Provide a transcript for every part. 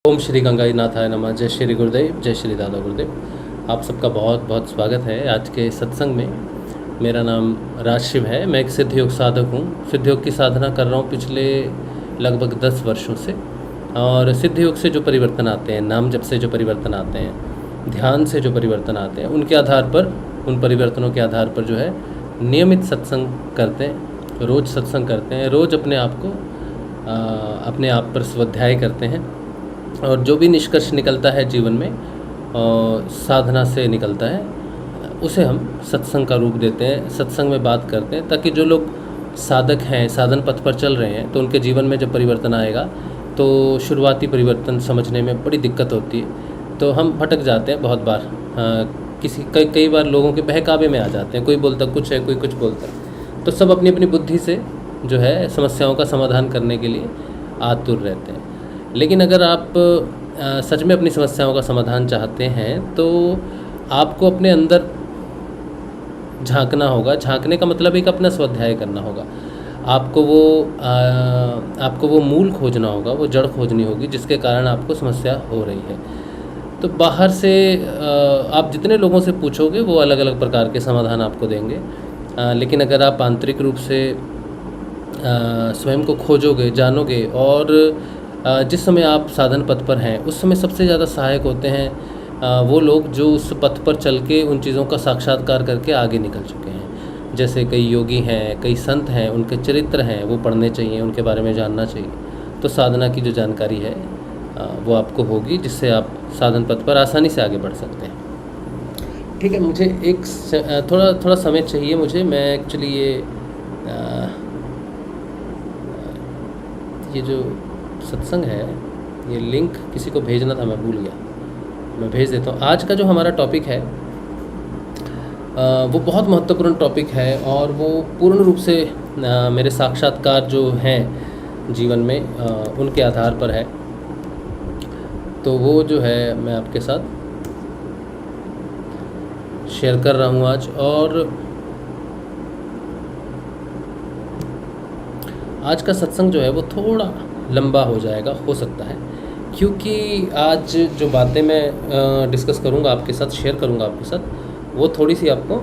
ओम श्री गंगाई नाथाय नमः। जय श्री गुरुदेव, जय श्री दादा गुरुदेव। आप सबका बहुत बहुत स्वागत है आज के सत्संग में। मेरा नाम राजशिव है। मैं एक सिद्ध योग साधक हूँ। सिद्ध योग की साधना कर रहा हूँ पिछले लगभग 10 वर्षों से। और सिद्ध योग से जो परिवर्तन आते हैं, नाम जप से जो परिवर्तन आते हैं, ध्यान से जो परिवर्तन आते हैं, उनके आधार पर, उन परिवर्तनों के आधार पर जो है नियमित सत्संग करते हैं, रोज़ सत्संग करते हैं, रोज़ अपने आप को अपने आप पर स्वाध्याय करते हैं। और जो भी निष्कर्ष निकलता है जीवन में साधना से निकलता है, उसे हम सत्संग का रूप देते हैं, सत्संग में बात करते हैं, ताकि जो लोग साधक हैं, साधन पथ पर चल रहे हैं, तो उनके जीवन में जब परिवर्तन आएगा तो शुरुआती परिवर्तन समझने में बड़ी दिक्कत होती है। तो हम भटक जाते हैं बहुत बार, कई बार लोगों के बहकावे में आ जाते हैं। कोई बोलता कुछ है, कोई कुछ बोलता है। तो सब अपनी अपनी बुद्धि से जो है समस्याओं का समाधान करने के लिए आतुर रहते हैं। लेकिन अगर आप सच में अपनी समस्याओं का समाधान चाहते हैं तो आपको अपने अंदर झांकना होगा। झांकने का मतलब एक अपना स्वाध्याय करना होगा। आपको वो मूल खोजना होगा, वो जड़ खोजनी होगी जिसके कारण आपको समस्या हो रही है। तो बाहर से आप जितने लोगों से पूछोगे वो अलग अलग प्रकार के समाधान आपको देंगे। लेकिन अगर आप आंतरिक रूप से स्वयं को खोजोगे, जानोगे, और जिस समय आप साधन पथ पर हैं उस समय सबसे ज़्यादा सहायक होते हैं वो लोग जो उस पथ पर चल के उन चीज़ों का साक्षात्कार करके आगे निकल चुके हैं। जैसे कई योगी हैं, कई संत हैं, उनके चरित्र हैं, वो पढ़ने चाहिए, उनके बारे में जानना चाहिए। तो साधना की जो जानकारी है वो आपको होगी, जिससे आप साधन पथ पर आसानी से आगे बढ़ सकते हैं। ठीक है, मुझे एक थोड़ा समय चाहिए मुझे। मैं एक्चुअली ये जो सत्संग है, ये लिंक किसी को भेजना था, मैं भूल गया, मैं भेज देता हूँ। आज का जो हमारा टॉपिक है वो बहुत महत्वपूर्ण टॉपिक है, और वो पूर्ण रूप से मेरे साक्षात्कार जो हैं जीवन में उनके आधार पर है। तो वो जो है मैं आपके साथ शेयर कर रहा हूँ आज। और आज का सत्संग जो है वो थोड़ा लंबा हो जाएगा, हो सकता है, क्योंकि आज जो बातें मैं डिस्कस करूँगा आपके साथ, शेयर करूँगा आपके साथ, वो थोड़ी सी आपको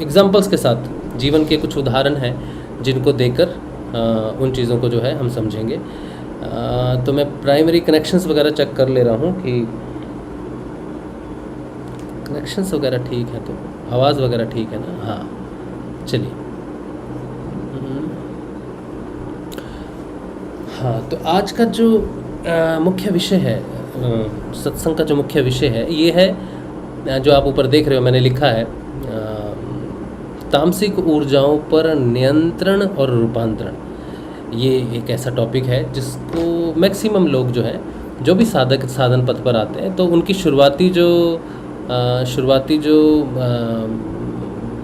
एग्जाम्पल्स के साथ, जीवन के कुछ उदाहरण हैं जिनको देकर उन चीज़ों को जो है हम समझेंगे। तो मैं प्राइमरी कनेक्शंस वगैरह चेक कर ले रहा हूँ कि कनेक्शंस वगैरह ठीक है, तो आवाज़ वगैरह ठीक है ना। हाँ, चलिए। हाँ, तो आज का जो मुख्य विषय है, सत्संग का जो मुख्य विषय है, ये है जो आप ऊपर देख रहे हो, मैंने लिखा है तामसिक ऊर्जाओं पर नियंत्रण और रूपांतरण। ये एक ऐसा टॉपिक है जिसको मैक्सिमम लोग जो हैं, जो भी साधन पथ पर आते हैं, तो उनकी शुरुआती जो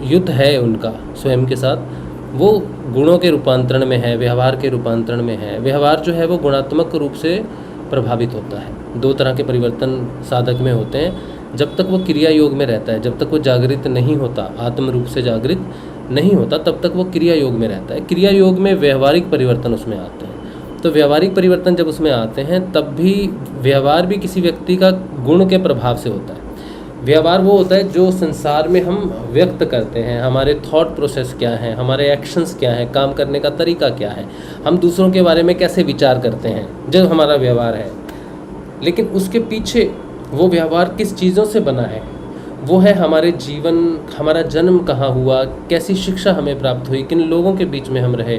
युद्ध है उनका स्वयं के साथ, वो गुणों के रूपांतरण में है, व्यवहार के रूपांतरण में है। व्यवहार जो है वो गुणात्मक रूप से प्रभावित होता है। 2 तरह के परिवर्तन साधक में होते हैं। जब तक वो क्रिया योग में रहता है, जब तक वो जागृत नहीं होता, आत्म रूप से जागृत नहीं होता, तब तक वो क्रिया योग में रहता है। क्रिया योग में व्यवहारिक परिवर्तन उसमें आते हैं। तो व्यवहारिक परिवर्तन जब उसमें आते हैं, तब भी व्यवहार भी किसी व्यक्ति का गुण के प्रभाव से होता है। व्यवहार वो होता है जो संसार में हम व्यक्त करते हैं, हमारे थॉट प्रोसेस क्या हैं, हमारे एक्शंस क्या हैं, काम करने का तरीका क्या है, हम दूसरों के बारे में कैसे विचार करते हैं, जो हमारा व्यवहार है। लेकिन उसके पीछे वो व्यवहार किस चीज़ों से बना है, वो है हमारे जीवन, हमारा जन्म कहाँ हुआ, कैसी शिक्षा हमें प्राप्त हुई, किन लोगों के बीच में हम रहे,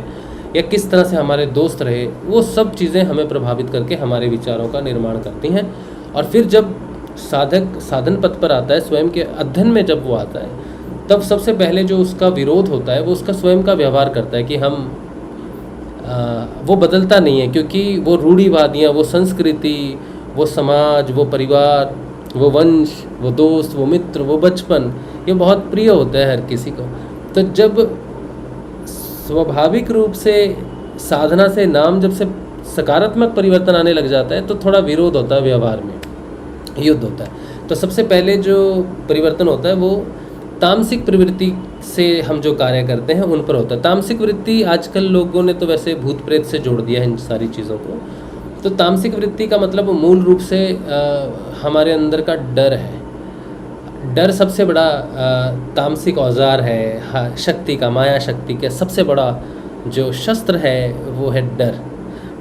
या किस तरह से हमारे दोस्त रहे। वो सब चीज़ें हमें प्रभावित करके हमारे विचारों का निर्माण करती हैं। और फिर जब साधक साधन पथ पर आता है, स्वयं के अध्ययन में जब वो आता है, तब सबसे पहले जो उसका विरोध होता है वो उसका स्वयं का व्यवहार करता है कि वो बदलता नहीं है, क्योंकि वो रूढ़िवादियाँ, वो संस्कृति, वो समाज, वो परिवार, वो वंश, वो दोस्त, वो मित्र, वो बचपन, ये बहुत प्रिय होता है हर किसी को। तो जब स्वाभाविक रूप से साधना से, नाम जब से सकारात्मक परिवर्तन आने लग जाता है, तो थोड़ा विरोध होता है, व्यवहार में युद्ध होता है। तो सबसे पहले जो परिवर्तन होता है वो तामसिक प्रवृत्ति से हम जो कार्य करते हैं उन पर होता है। तामसिक वृत्ति आजकल लोगों ने तो वैसे भूत प्रेत से जोड़ दिया है इन सारी चीज़ों को। तो तामसिक वृत्ति का मतलब मूल रूप से हमारे अंदर का डर है। डर सबसे बड़ा तामसिक औजार है, शक्ति का, माया शक्ति का सबसे बड़ा जो शस्त्र है वो है डर।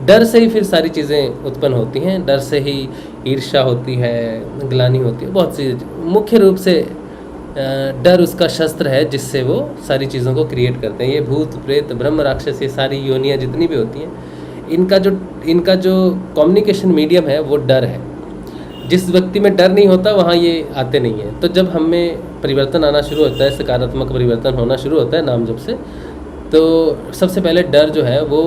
डर से ही फिर सारी चीज़ें उत्पन्न होती हैं, डर से ही ईर्ष्या होती है, ग्लानि होती है, बहुत सी। मुख्य रूप से डर उसका शस्त्र है जिससे वो सारी चीज़ों को क्रिएट करते हैं। ये भूत प्रेत ब्रह्म राक्षस ये सारी योनियाँ जितनी भी होती हैं, इनका जो कम्युनिकेशन मीडियम है वो डर है। जिस व्यक्ति में डर नहीं होता वहाँ ये आते नहीं हैं। तो जब हम में परिवर्तन आना शुरू होता है, सकारात्मक परिवर्तन होना शुरू होता है नाम जप से, तो सबसे पहले डर जो है वो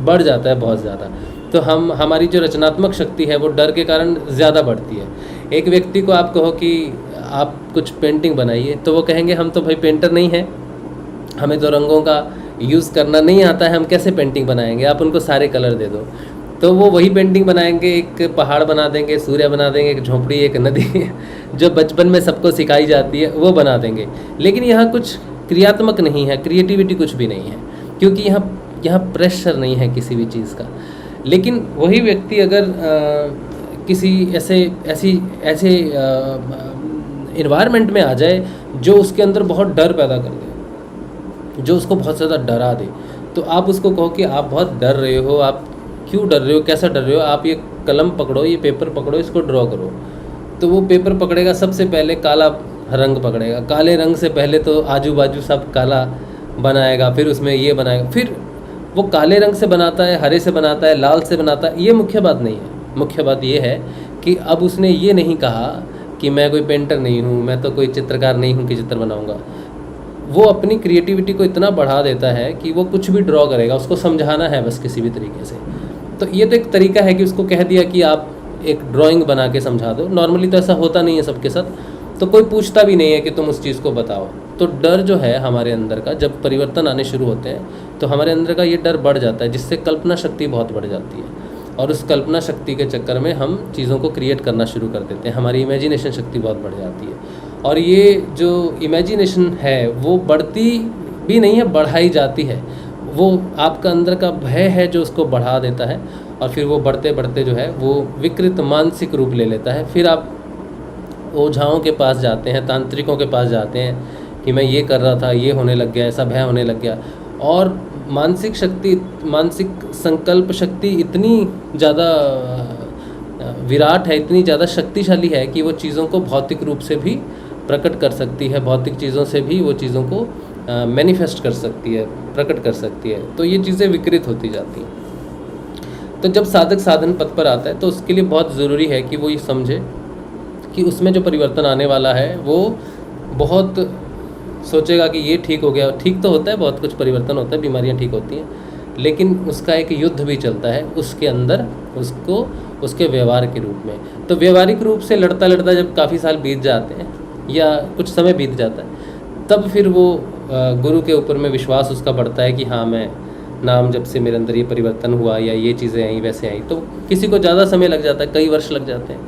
बढ़ जाता है बहुत ज़्यादा। तो हमारी जो रचनात्मक शक्ति है वो डर के कारण ज़्यादा बढ़ती है। एक व्यक्ति को आप कहो कि आप कुछ पेंटिंग बनाइए, तो वो कहेंगे हम तो भाई पेंटर नहीं हैं, हमें तो रंगों का यूज़ करना नहीं आता है, हम कैसे पेंटिंग बनाएंगे, आप उनको सारे कलर दे दो। तो वो वही पेंटिंग बनाएंगे, एक पहाड़ बना देंगे, सूर्य बना देंगे, एक झोंपड़ी, एक नदी जो बचपन में सबको सिखाई जाती है वो बना देंगे। लेकिन यहाँ कुछ क्रियात्मक नहीं है, क्रिएटिविटी कुछ भी नहीं है, क्योंकि यहाँ प्रेशर नहीं है किसी भी चीज़ का। लेकिन वही व्यक्ति अगर किसी ऐसे इन्वायरमेंट में आ जाए जो उसके अंदर बहुत डर पैदा कर दे, जो उसको बहुत ज़्यादा डरा दे, तो आप उसको कहो कि आप बहुत डर रहे हो, आप क्यों डर रहे हो, कैसा डर रहे हो, आप ये कलम पकड़ो, ये पेपर पकड़ो, इसको ड्रॉ करो। तो वो पेपर पकड़ेगा, सबसे पहले काला रंग पकड़ेगा, काले रंग से पहले तो आजू बाजू सब काला बनाएगा, फिर उसमें ये बनाएगा, फिर वो काले रंग से बनाता है, हरे से बनाता है, लाल से बनाता है। ये मुख्य बात नहीं है। मुख्य बात ये है कि अब उसने ये नहीं कहा कि मैं कोई पेंटर नहीं हूँ, मैं तो कोई चित्रकार नहीं हूँ कि चित्र बनाऊँगा। वो अपनी क्रिएटिविटी को इतना बढ़ा देता है कि वो कुछ भी ड्रॉ करेगा, उसको समझाना है बस किसी भी तरीके से। तो ये तो एक तरीका है कि उसको कह दिया कि आप एक ड्राइंग बना के समझा दो। नॉर्मली तो ऐसा होता नहीं है सबके साथ, तो कोई पूछता भी नहीं है कि तुम उस चीज़ को बताओ। तो डर जो है हमारे अंदर का, जब परिवर्तन आने शुरू होते हैं तो हमारे अंदर का ये डर बढ़ जाता है, जिससे कल्पना शक्ति बहुत बढ़ जाती है। और उस कल्पना शक्ति के चक्कर में हम चीज़ों को क्रिएट करना शुरू कर देते हैं, हमारी इमेजिनेशन शक्ति बहुत बढ़ जाती है। और ये जो इमेजिनेशन है वो बढ़ती भी नहीं है, बढ़ाई जाती है। वो आपका अंदर का भय है जो उसको बढ़ा देता है, और फिर वो बढ़ते बढ़ते जो है वो विकृत मानसिक रूप ले लेता है। फिर आप ओझाओं के पास जाते हैं, तांत्रिकों के पास जाते हैं कि मैं ये कर रहा था, ये होने लग गया, ऐसा भय होने लग गया। और मानसिक शक्ति, मानसिक संकल्प शक्ति इतनी ज़्यादा विराट है, इतनी ज़्यादा शक्तिशाली है कि वो चीज़ों को भौतिक रूप से भी प्रकट कर सकती है, भौतिक चीज़ों से भी वो चीज़ों को मैनिफेस्ट कर सकती है, प्रकट कर सकती है। तो ये चीज़ें विकृत होती जाती हैं। तो जब साधक साधन पथ पर आता है तो उसके लिए बहुत ज़रूरी है कि वो ये समझे कि उसमें जो परिवर्तन आने वाला है वो बहुत सोचेगा कि ये ठीक हो गया। ठीक तो होता है, बहुत कुछ परिवर्तन होता है, बीमारियां ठीक होती हैं, लेकिन उसका एक युद्ध भी चलता है उसके अंदर, उसको उसके व्यवहार के रूप में। तो व्यवहारिक रूप से लड़ता लड़ता जब काफ़ी साल बीत जाते हैं या कुछ समय बीत जाता है, तब फिर वो गुरु के ऊपर में विश्वास उसका बढ़ता है कि हाँ, मैं नाम जब से मेरे अंदर ये परिवर्तन हुआ या ये चीज़ें आई वैसे आई। तो किसी को ज़्यादा समय लग जाता है, कई वर्ष लग जाते हैं,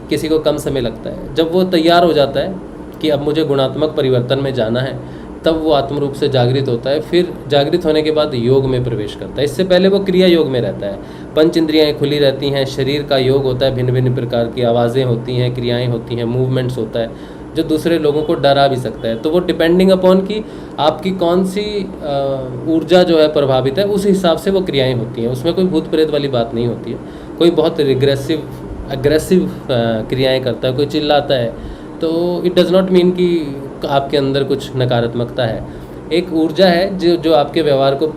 किसी को कम समय लगता है। जब वो तैयार हो जाता है कि अब मुझे गुणात्मक परिवर्तन में जाना है, तब वो आत्म रूप से जागृत होता है। फिर जागृत होने के बाद योग में प्रवेश करता है। इससे पहले वो क्रिया योग में रहता है, पंच इंद्रियाँ खुली रहती हैं, शरीर का योग होता है, भिन्न भिन्न प्रकार की आवाज़ें होती हैं, क्रियाएँ होती हैं, मूवमेंट्स होता है जो दूसरे लोगों को डरा भी सकता है। तो वो डिपेंडिंग अपॉन कि आपकी कौन सी ऊर्जा जो है प्रभावित है, उस हिसाब से वो क्रियाएँ होती हैं। उसमें कोई भूत प्रेत वाली बात नहीं होती है। कोई बहुत अग्रेसिव क्रियाएँ करता है, कोई चिल्लाता है, तो इट डज़ नॉट मीन कि आपके अंदर कुछ नकारात्मकता है। एक ऊर्जा है जो आपके व्यवहार को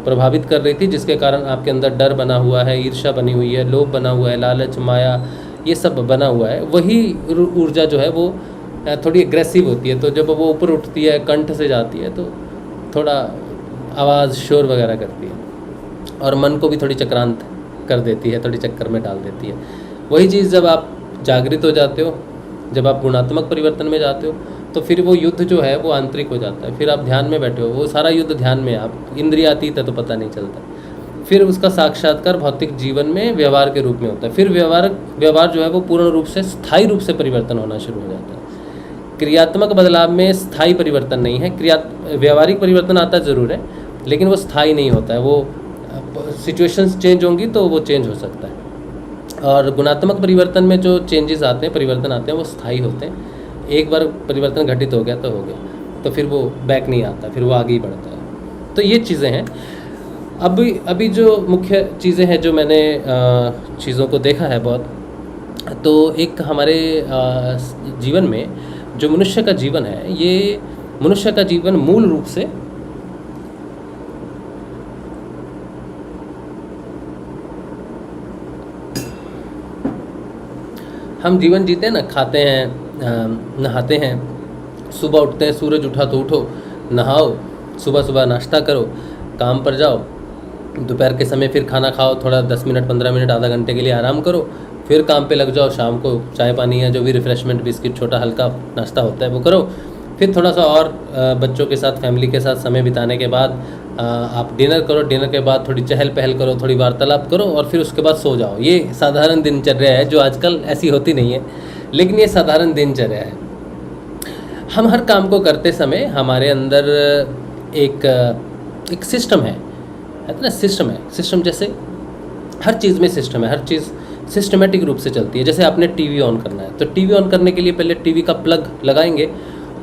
प्रभावित कर रही थी, जिसके कारण आपके अंदर डर बना हुआ है, ईर्ष्या बनी हुई है, लोभ बना हुआ है, लालच, माया, ये सब बना हुआ है। वही ऊर्जा जो है वो थोड़ी एग्रेसिव होती है। तो जब वो ऊपर उठती है, कंठ से जाती है, तो थोड़ा आवाज़, शोर वगैरह करती है और मन को भी थोड़ी चक्रांत कर देती है, थोड़ी चक्कर में डाल देती है। वही चीज़ जब आप जागृत हो जाते हो, जब आप गुणात्मक परिवर्तन में जाते हो, तो फिर वो युद्ध जो है वो आंतरिक हो जाता है। फिर आप ध्यान में बैठे हो, वो सारा युद्ध ध्यान में, आप इंद्रियातीत है तो पता नहीं चलता। फिर उसका साक्षात्कार भौतिक जीवन में व्यवहार के रूप में होता है। फिर व्यवहार जो है वो पूर्ण रूप से स्थायी रूप से परिवर्तन होना शुरू हो जाता है। क्रियात्मक बदलाव में स्थायी परिवर्तन नहीं है। व्यावहारिक परिवर्तन आता ज़रूर है, लेकिन वो स्थायी नहीं होता है। वो सिचुएशंस चेंज होंगी तो वो चेंज हो सकता है। और गुणात्मक परिवर्तन में जो चेंजेस आते हैं, परिवर्तन आते हैं, वो स्थायी होते हैं। एक बार परिवर्तन घटित हो गया तो हो गया, तो फिर वो बैक नहीं आता, फिर वो आगे ही बढ़ता है। तो ये चीज़ें हैं। अभी जो मुख्य चीज़ें हैं जो मैंने चीज़ों को देखा है बहुत, तो एक हमारे जीवन में जो मनुष्य का जीवन है, ये मनुष्य का जीवन मूल रूप से हम जीवन जीते हैं ना, खाते हैं, नहाते हैं, सुबह उठते हैं, सूरज उठा तो उठो, नहाओ, सुबह सुबह नाश्ता करो, काम पर जाओ, दोपहर के समय फिर खाना खाओ, थोड़ा 10 मिनट 15 मिनट आधा घंटे के लिए आराम करो, फिर काम पे लग जाओ, शाम को चाय पानी या जो भी रिफ़्रेशमेंट बिस्किट छोटा हल्का नाश्ता होता है वो करो, फिर थोड़ा सा और बच्चों के साथ, फैमिली के साथ समय बिताने के बाद आप डिनर करो, डिनर के बाद थोड़ी चहल पहल करो, थोड़ी वार्तालाप करो और फिर उसके बाद सो जाओ। ये साधारण दिनचर्या है, जो आजकल ऐसी होती नहीं है, लेकिन ये साधारण दिनचर्या है। हम हर काम को करते समय हमारे अंदर एक सिस्टम है ना, सिस्टम है। सिस्टम जैसे हर चीज़ में सिस्टम है, हर चीज़ सिस्टमेटिक रूप से चलती है। जैसे आपने टीवी ऑन करना है, तो टीवी ऑन करने के लिए पहले टीवी का प्लग लगाएंगे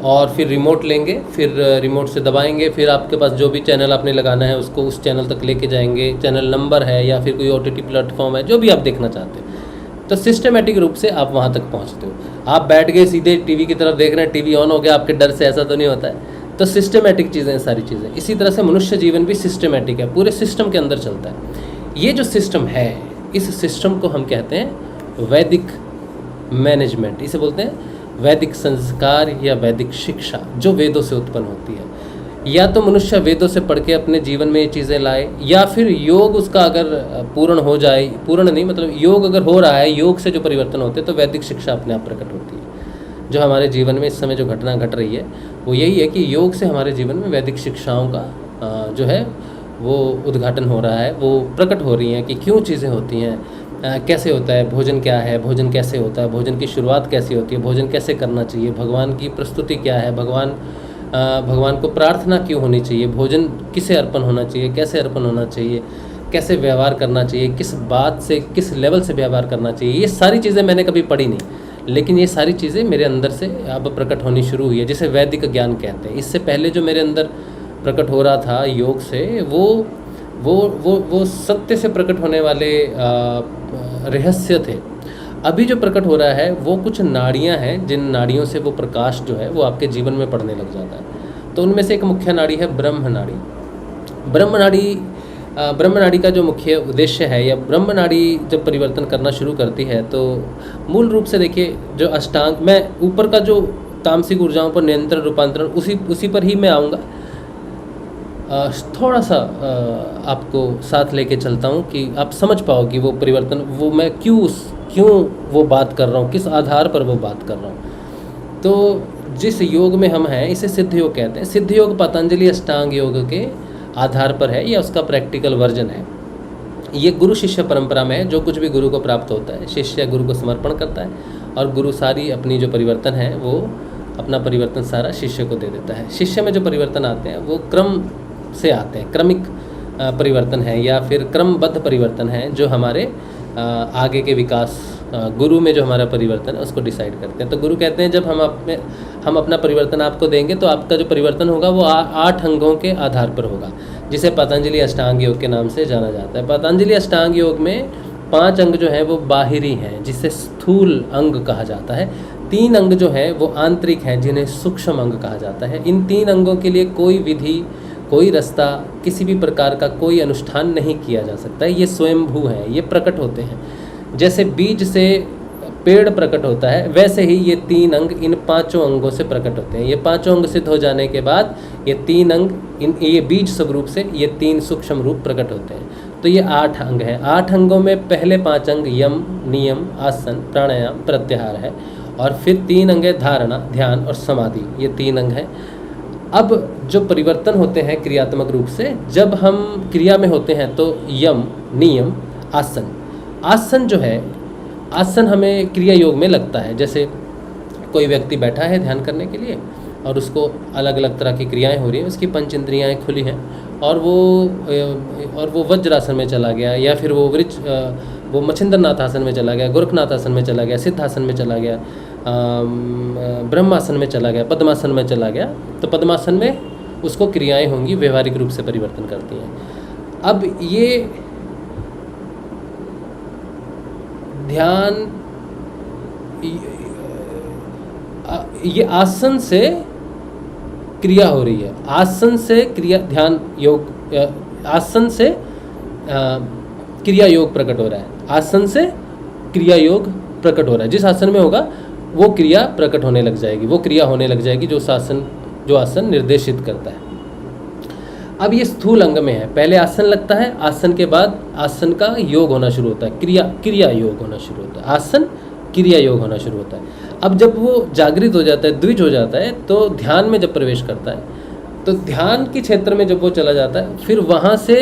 और फिर रिमोट लेंगे, फिर रिमोट से दबाएंगे, फिर आपके पास जो भी चैनल आपने लगाना है उसको उस चैनल तक लेके जाएंगे, चैनल नंबर है या फिर कोई OTT प्लेटफॉर्म है, जो भी आप देखना चाहते हैं, तो सिस्टमेटिक रूप से आप वहाँ तक पहुँचते हो। आप बैठ गए सीधे टीवी की तरफ देख रहे हैं, टीवी ऑन हो गया आपके डर से, ऐसा तो नहीं होता है। तो सिस्टमेटिक चीज़ें हैं सारी चीज़ें। इसी तरह से मनुष्य जीवन भी सिस्टमेटिक है, पूरे सिस्टम के अंदर चलता है। ये जो सिस्टम है, इस सिस्टम को हम कहते हैं वैदिक मैनेजमेंट। इसे बोलते हैं वैदिक संस्कार या वैदिक शिक्षा, जो वेदों से उत्पन्न होती है। या तो मनुष्य वेदों से पढ़ के अपने जीवन में ये चीज़ें लाए, या फिर योग उसका अगर पूर्ण हो जाए, पूर्ण नहीं मतलब योग अगर हो रहा है, योग से जो परिवर्तन होते हैं, तो वैदिक शिक्षा अपने आप प्रकट होती है। जो हमारे जीवन में इस समय जो घटना घट रही है वो यही है कि योग से हमारे जीवन में वैदिक शिक्षाओं का जो है वो उद्घाटन हो रहा है, वो प्रकट हो रही हैं कि क्यों चीज़ें होती हैं, कैसे होता है, भोजन क्या है, भोजन कैसे होता है, भोजन की शुरुआत कैसी होती है, भोजन कैसे करना चाहिए, भगवान की प्रस्तुति क्या है, भगवान को प्रार्थना क्यों होनी चाहिए, भोजन किसे अर्पण होना चाहिए, कैसे अर्पण होना चाहिए, कैसे व्यवहार करना चाहिए, किस बात से, किस लेवल से व्यवहार करना चाहिए। ये सारी चीज़ें मैंने कभी पढ़ी नहीं, लेकिन ये सारी चीज़ें मेरे अंदर से अब प्रकट होनी शुरू हुई है, जिसे वैदिक ज्ञान कहते हैं। इससे पहले जो मेरे अंदर प्रकट हो रहा था योग से, वो सत्य से प्रकट होने वाले रहस्य थे। अभी जो प्रकट हो रहा है वो कुछ नाड़ियाँ हैं, जिन नाड़ियों से वो प्रकाश जो है वो आपके जीवन में पड़ने लग जाता है। तो उनमें से एक मुख्य नाड़ी है ब्रह्म नाड़ी। ब्रह्म नाड़ी का जो मुख्य उद्देश्य है, या ब्रह्म नाड़ी जब परिवर्तन करना शुरू करती है, तो मूल रूप से देखिए, जो अष्टांग, मैं ऊपर का जो तामसिक ऊर्जाओं पर नियंत्रण, रूपांतरण, उसी पर ही मैं आऊँगा। थोड़ा सा आपको साथ लेके चलता हूँ कि आप समझ पाओ कि वो परिवर्तन, वो मैं क्यों वो बात कर रहा हूँ, किस आधार पर वो बात कर रहा हूँ। तो जिस योग में हम हैं, इसे सिद्ध योग कहते हैं। सिद्ध योग पतंजलि अष्टांग योग के आधार पर है, या उसका प्रैक्टिकल वर्जन है। ये गुरु शिष्य परंपरा में है। जो कुछ भी गुरु को प्राप्त होता है, शिष्य गुरु को समर्पण करता है, और गुरु सारी अपनी जो परिवर्तन है, वो अपना परिवर्तन सारा शिष्य को दे देता है। शिष्य में जो परिवर्तन आते हैं वो क्रम से आते हैं, क्रमिक परिवर्तन है, या फिर क्रमबद्ध परिवर्तन है, जो हमारे आगे के विकास, गुरु में जो हमारा परिवर्तन है उसको डिसाइड करते हैं। तो गुरु कहते हैं जब हम अपना परिवर्तन आपको देंगे, तो आपका जो परिवर्तन होगा वो 8 अंगों के आधार पर होगा, जिसे पतंजलि अष्टांग योग के नाम से जाना जाता है। पतंजलि अष्टांग योग में 5 अंग जो हैं वो बाहरी हैं, जिसे स्थूल अंग कहा जाता है। 3 अंग जो हैं वो आंतरिक हैं, जिन्हें सूक्ष्म अंग कहा जाता है। इन 3 अंगों के लिए कोई विधि, कोई रास्ता, किसी भी प्रकार का कोई अनुष्ठान नहीं किया जा सकता है। ये स्वयंभू हैं, ये प्रकट होते हैं। जैसे बीज से पेड़ प्रकट होता है, वैसे ही ये 3 अंग इन 5 अंगों से प्रकट होते हैं। ये 5 अंग सिद्ध हो जाने के बाद ये 3 अंग, ये बीज स्वरूप से ये 3 सूक्ष्म रूप प्रकट होते हैं। तो ये 8 अंग हैं। 8 अंगों में पहले 5 अंग यम, नियम, आसन, प्राणायाम, प्रत्याहार है, और फिर 3 अंग है धारणा, ध्यान और समाधि। ये 3 अंग हैं। अब जो परिवर्तन होते हैं क्रियात्मक रूप से, जब हम क्रिया में होते हैं, तो यम, नियम, आसन। आसन जो है, आसन हमें क्रिया योग में लगता है। जैसे कोई व्यक्ति बैठा है ध्यान करने के लिए, और उसको अलग अलग तरह की क्रियाएं हो रही हैं, उसकी पंच इंद्रियाएँ खुली हैं और वो वज्रासन में चला गया, या फिर वो मच्छिंद्रनाथ आसन में चला गया, गोरखनाथ आसन में चला गया, सिद्धासन में चला गया, ब्रह्मासन में चला गया, पद्मासन में चला गया, तो पद्मासन में उसको क्रियाएं होंगी व्यवहारिक रूप से परिवर्तन करती हैं। अब ये आसन से क्रिया हो रही है, आसन से क्रिया, ध्यान योग, आसन से क्रिया योग प्रकट हो रहा है, आसन से क्रिया योग प्रकट हो रहा है। जिस आसन में होगा वो क्रिया प्रकट होने लग जाएगी, वो क्रिया होने लग जाएगी जो आसन निर्देशित करता है। अब ये स्थूल अंग में है, पहले आसन लगता है, आसन के बाद आसन का योग होना शुरू होता है, क्रिया योग होना शुरू होता है, आसन क्रिया योग होना शुरू होता है। अब जब वो जागृत हो जाता है, द्विज हो जाता है, तो ध्यान में जब प्रवेश करता है, तो ध्यान के क्षेत्र में जब वो चला जाता है, फिर वहाँ से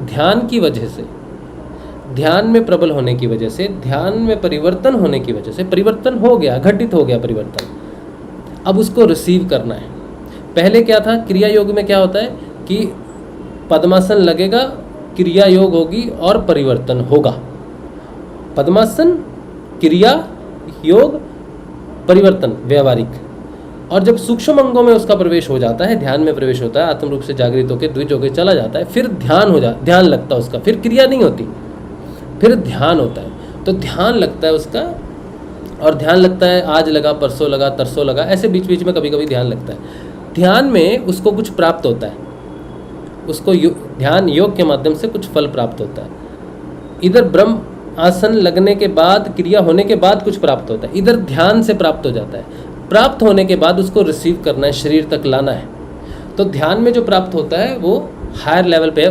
ध्यान की वजह से, ध्यान में प्रबल होने की वजह से, ध्यान में परिवर्तन होने की वजह से, परिवर्तन हो गया, घटित हो गया परिवर्तन, अब उसको रिसीव करना है। पहले क्या था, क्रिया योग में क्या होता है कि पद्मासन लगेगा, क्रिया योग होगी और परिवर्तन होगा। पद्मासन, क्रिया योग, परिवर्तन व्यवहारिक। और जब सूक्ष्म अंगों में उसका प्रवेश हो जाता है, ध्यान में प्रवेश होता है, आत्म रूप से जागृत होकर द्विज होकर चला जाता है, फिर ध्यान लगता है उसका, फिर क्रिया नहीं होती, फिर ध्यान होता है। तो ध्यान लगता है उसका, और ध्यान लगता है आज लगा, परसों लगा, तरसों लगा, ऐसे बीच बीच में कभी कभी ध्यान लगता है। ध्यान में उसको कुछ प्राप्त होता है, उसको ध्यान योग के माध्यम से कुछ फल प्राप्त होता है। इधर ब्रह्म आसन लगने के बाद, क्रिया होने के बाद कुछ प्राप्त होता है, इधर ध्यान से प्राप्त हो जाता है। प्राप्त होने के बाद उसको रिसीव करना है, शरीर तक लाना है। तो ध्यान में जो प्राप्त होता है वो हायर लेवल पे है,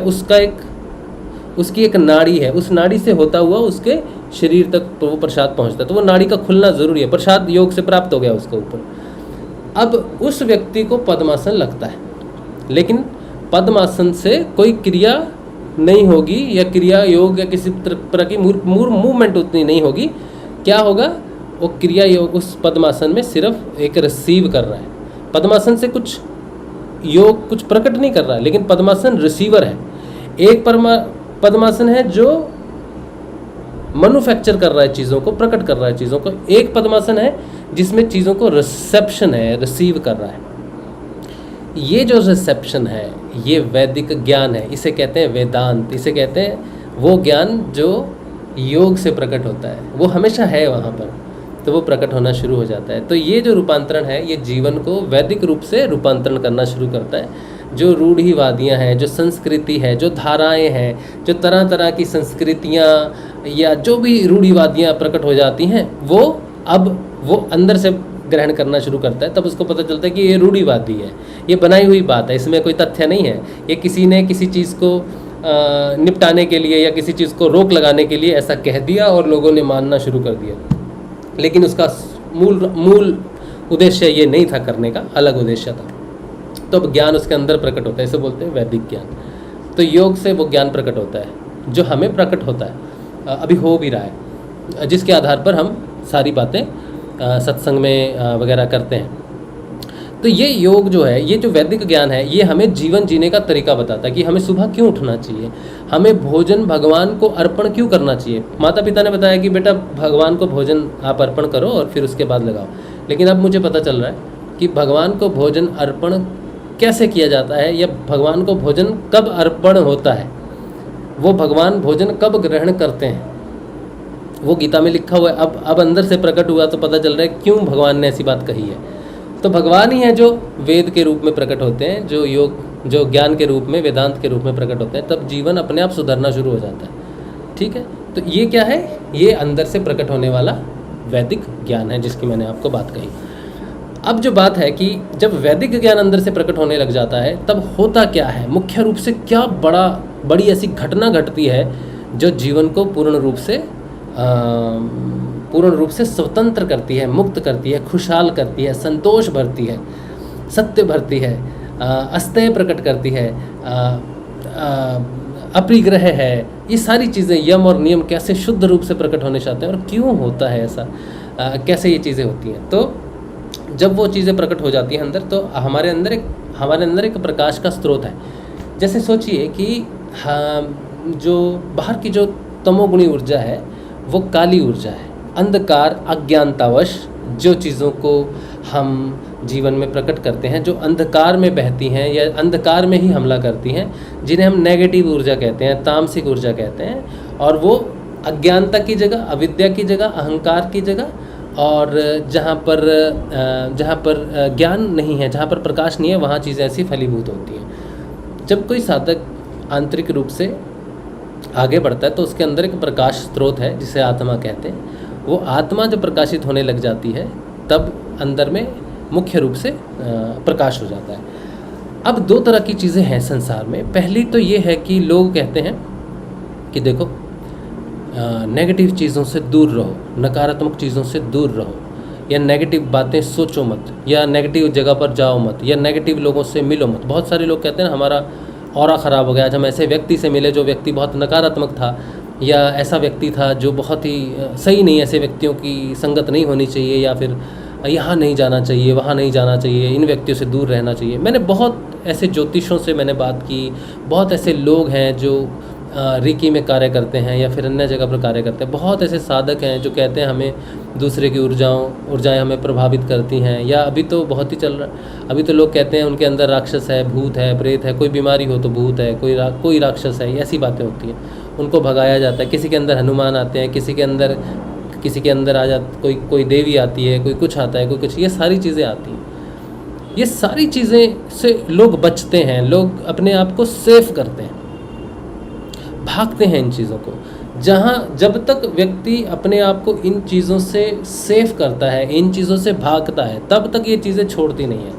उसकी एक नाड़ी है, उस नाड़ी से होता हुआ उसके शरीर तक वो प्रसाद पहुंचता है। तो वो नाड़ी का खुलना ज़रूरी है, प्रसाद योग से प्राप्त हो गया उसके ऊपर। अब उस व्यक्ति को पद्मासन लगता है, लेकिन पद्मासन से कोई क्रिया नहीं होगी, या क्रिया योग या किसी तरह की मूवमेंट उतनी नहीं होगी। क्या होगा, वो क्रिया योग उस पद्मासन में सिर्फ एक रिसीव कर रहा है। पद्मासन से कुछ योग कुछ प्रकट नहीं कर रहा है, लेकिन पद्मासन रिसीवर है। एक पद्मासन है जो मैन्युफैक्चर कर रहा है, चीज़ों को प्रकट कर रहा है चीज़ों को। एक पद्मासन है जिसमें चीज़ों को रिसेप्शन है, रिसीव कर रहा है। ये जो रिसेप्शन है ये वैदिक ज्ञान है, इसे कहते हैं वेदांत, इसे कहते हैं वो ज्ञान जो योग से प्रकट होता है, वो हमेशा है वहाँ पर, तो वो प्रकट होना शुरू हो जाता है। तो ये जो रूपांतरण है, ये जीवन को वैदिक रूप से रूपांतरण करना शुरू करता है। जो रूढ़िवादियाँ हैं, जो संस्कृति है, जो धाराएं हैं, जो तरह तरह की संस्कृतियाँ या जो भी रूढ़िवादियाँ प्रकट हो जाती हैं, वो अंदर से ग्रहण करना शुरू करता है। तब उसको पता चलता है कि ये रूढ़िवादी है, ये बनाई हुई बात है, इसमें कोई तथ्य नहीं है, ये किसी ने किसी चीज़ को निपटाने के लिए या किसी चीज़ को रोक लगाने के लिए ऐसा कह दिया और लोगों ने मानना शुरू कर दिया, लेकिन उसका मूल उद्देश्य ये नहीं था करने का, अलग उद्देश्य था। तो अब ज्ञान उसके अंदर प्रकट होता है, इसे बोलते हैं वैदिक ज्ञान। तो योग से वो ज्ञान प्रकट होता है जो हमें प्रकट होता है, अभी हो भी रहा है, जिसके आधार पर हम सारी बातें सत्संग में वगैरह करते हैं। तो ये योग जो है, ये जो वैदिक ज्ञान है, ये हमें जीवन जीने का तरीका बताता है कि हमें सुबह क्यों उठना चाहिए, हमें भोजन भगवान को अर्पण क्यों करना चाहिए। माता पिता ने बताया कि बेटा भगवान को भोजन आप अर्पण करो और फिर उसके बाद लगाओ, लेकिन अब मुझे पता चल रहा है कि भगवान को भोजन अर्पण कैसे किया जाता है, या भगवान को भोजन कब अर्पण होता है, वो भगवान भोजन कब ग्रहण करते हैं, वो गीता में लिखा हुआ है। अब अंदर से प्रकट हुआ तो पता चल रहा है क्यों भगवान ने ऐसी बात कही है। तो भगवान ही हैं जो वेद के रूप में प्रकट होते हैं, जो योग जो ज्ञान के रूप में, वेदांत के रूप में प्रकट होते हैं, तब जीवन अपने आप सुधरना शुरू हो जाता है। ठीक है, तो ये क्या है, ये अंदर से प्रकट होने वाला वैदिक ज्ञान है जिसकी मैंने आपको बात कही। अब जो बात है कि जब वैदिक ज्ञान अंदर से प्रकट होने लग जाता है, तब होता क्या है, मुख्य रूप से क्या बड़ी ऐसी घटना घटती है जो जीवन को पूर्ण रूप से स्वतंत्र करती है, मुक्त करती है, खुशहाल करती है, संतोष भरती है, सत्य भरती है, अस्तेय प्रकट करती है, अपरिग्रह है। ये सारी चीज़ें, यम और नियम कैसे शुद्ध रूप से प्रकट होने चाहते हैं और क्यों होता है ऐसा, कैसे ये चीज़ें होती हैं। तो जब वो चीज़ें प्रकट हो जाती हैं अंदर, तो हमारे अंदर एक प्रकाश का स्रोत है। जैसे सोचिए कि जो बाहर की जो तमोगुणी ऊर्जा है वो काली ऊर्जा है, अंधकार अज्ञानतावश जो चीज़ों को हम जीवन में प्रकट करते हैं, जो अंधकार में बहती हैं या अंधकार में ही हमला करती हैं, जिन्हें हम नेगेटिव ऊर्जा कहते हैं, तामसिक ऊर्जा कहते हैं। और वो अज्ञानता की जगह, अविद्या की जगह, अहंकार की जगह, और जहाँ पर ज्ञान नहीं है, जहाँ पर प्रकाश नहीं है, वहाँ चीज़ें ऐसी फलीभूत होती हैं। जब कोई साधक आंतरिक रूप से आगे बढ़ता है तो उसके अंदर एक प्रकाश स्रोत है जिसे आत्मा कहते हैं। वो आत्मा जब प्रकाशित होने लग जाती है तब अंदर में मुख्य रूप से प्रकाश हो जाता है। अब दो तरह की चीज़ें हैं संसार में। पहली तो ये है कि लोग कहते हैं कि देखो नेगेटिव चीज़ों से दूर रहो, नकारात्मक चीज़ों से दूर रहो, या नेगेटिव बातें सोचो मत, या नेगेटिव जगह पर जाओ मत, या नेगेटिव लोगों से मिलो मत। बहुत सारे लोग कहते हैं हमारा ऑरा ख़राब हो गया, आज हम ऐसे व्यक्ति से मिले जो व्यक्ति बहुत नकारात्मक था, या ऐसा व्यक्ति था जो बहुत ही सही नहीं, ऐसे व्यक्तियों की संगत नहीं होनी चाहिए, या फिर यहाँ नहीं जाना चाहिए, वहाँ नहीं जाना चाहिए, इन व्यक्तियों से दूर रहना चाहिए। मैंने बहुत ऐसे ज्योतिषों से मैंने बात की, बहुत ऐसे लोग हैं जो रिकी में कार्य करते हैं या फिर अन्य जगह पर कार्य करते हैं। बहुत ऐसे साधक हैं जो कहते हैं हमें दूसरे की ऊर्जाएं हमें प्रभावित करती हैं, या अभी तो बहुत ही चल रहा, अभी तो लोग कहते हैं उनके अंदर राक्षस है, भूत है, प्रेत है, कोई बीमारी हो तो भूत है, कोई राक्षस है, ऐसी बातें होती हैं। उनको भगाया जाता है। किसी के अंदर हनुमान आते हैं, किसी के अंदर आ जाता, कोई देवी आती है, कोई कुछ आता है, कोई कुछ, ये सारी चीज़ें आती हैं। ये सारी चीज़ें से लोग बचते हैं, लोग अपने आप को सेफ करते हैं, भागते हैं इन चीज़ों को। जब तक व्यक्ति अपने आप को इन चीज़ों से सेफ करता है, इन चीज़ों से भागता है, तब तक ये चीज़ें छोड़ती नहीं है।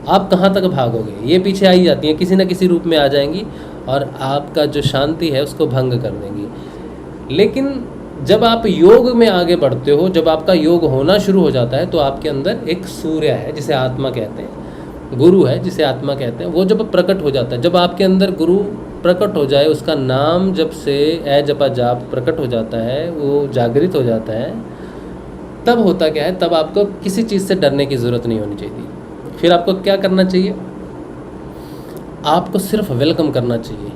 आप कहाँ तक भागोगे, ये पीछे आ ही जाती हैं, किसी न किसी रूप में आ जाएंगी और आपका जो शांति है उसको भंग कर देंगी। लेकिन जब आप योग में आगे बढ़ते हो, जब आपका योग होना शुरू हो जाता है, तो आपके अंदर एक सूर्य है जिसे आत्मा कहते हैं, गुरु है जिसे आत्मा कहते हैं, वो जब प्रकट हो जाता है, जब आपके अंदर गुरु प्रकट हो जाए, उसका नाम जब से जपा जाप प्रकट हो जाता है, वो जागृत हो जाता है, तब होता क्या है, तब आपको किसी चीज़ से डरने की ज़रूरत नहीं होनी चाहिए। फिर आपको क्या करना चाहिए, आपको सिर्फ वेलकम करना चाहिए,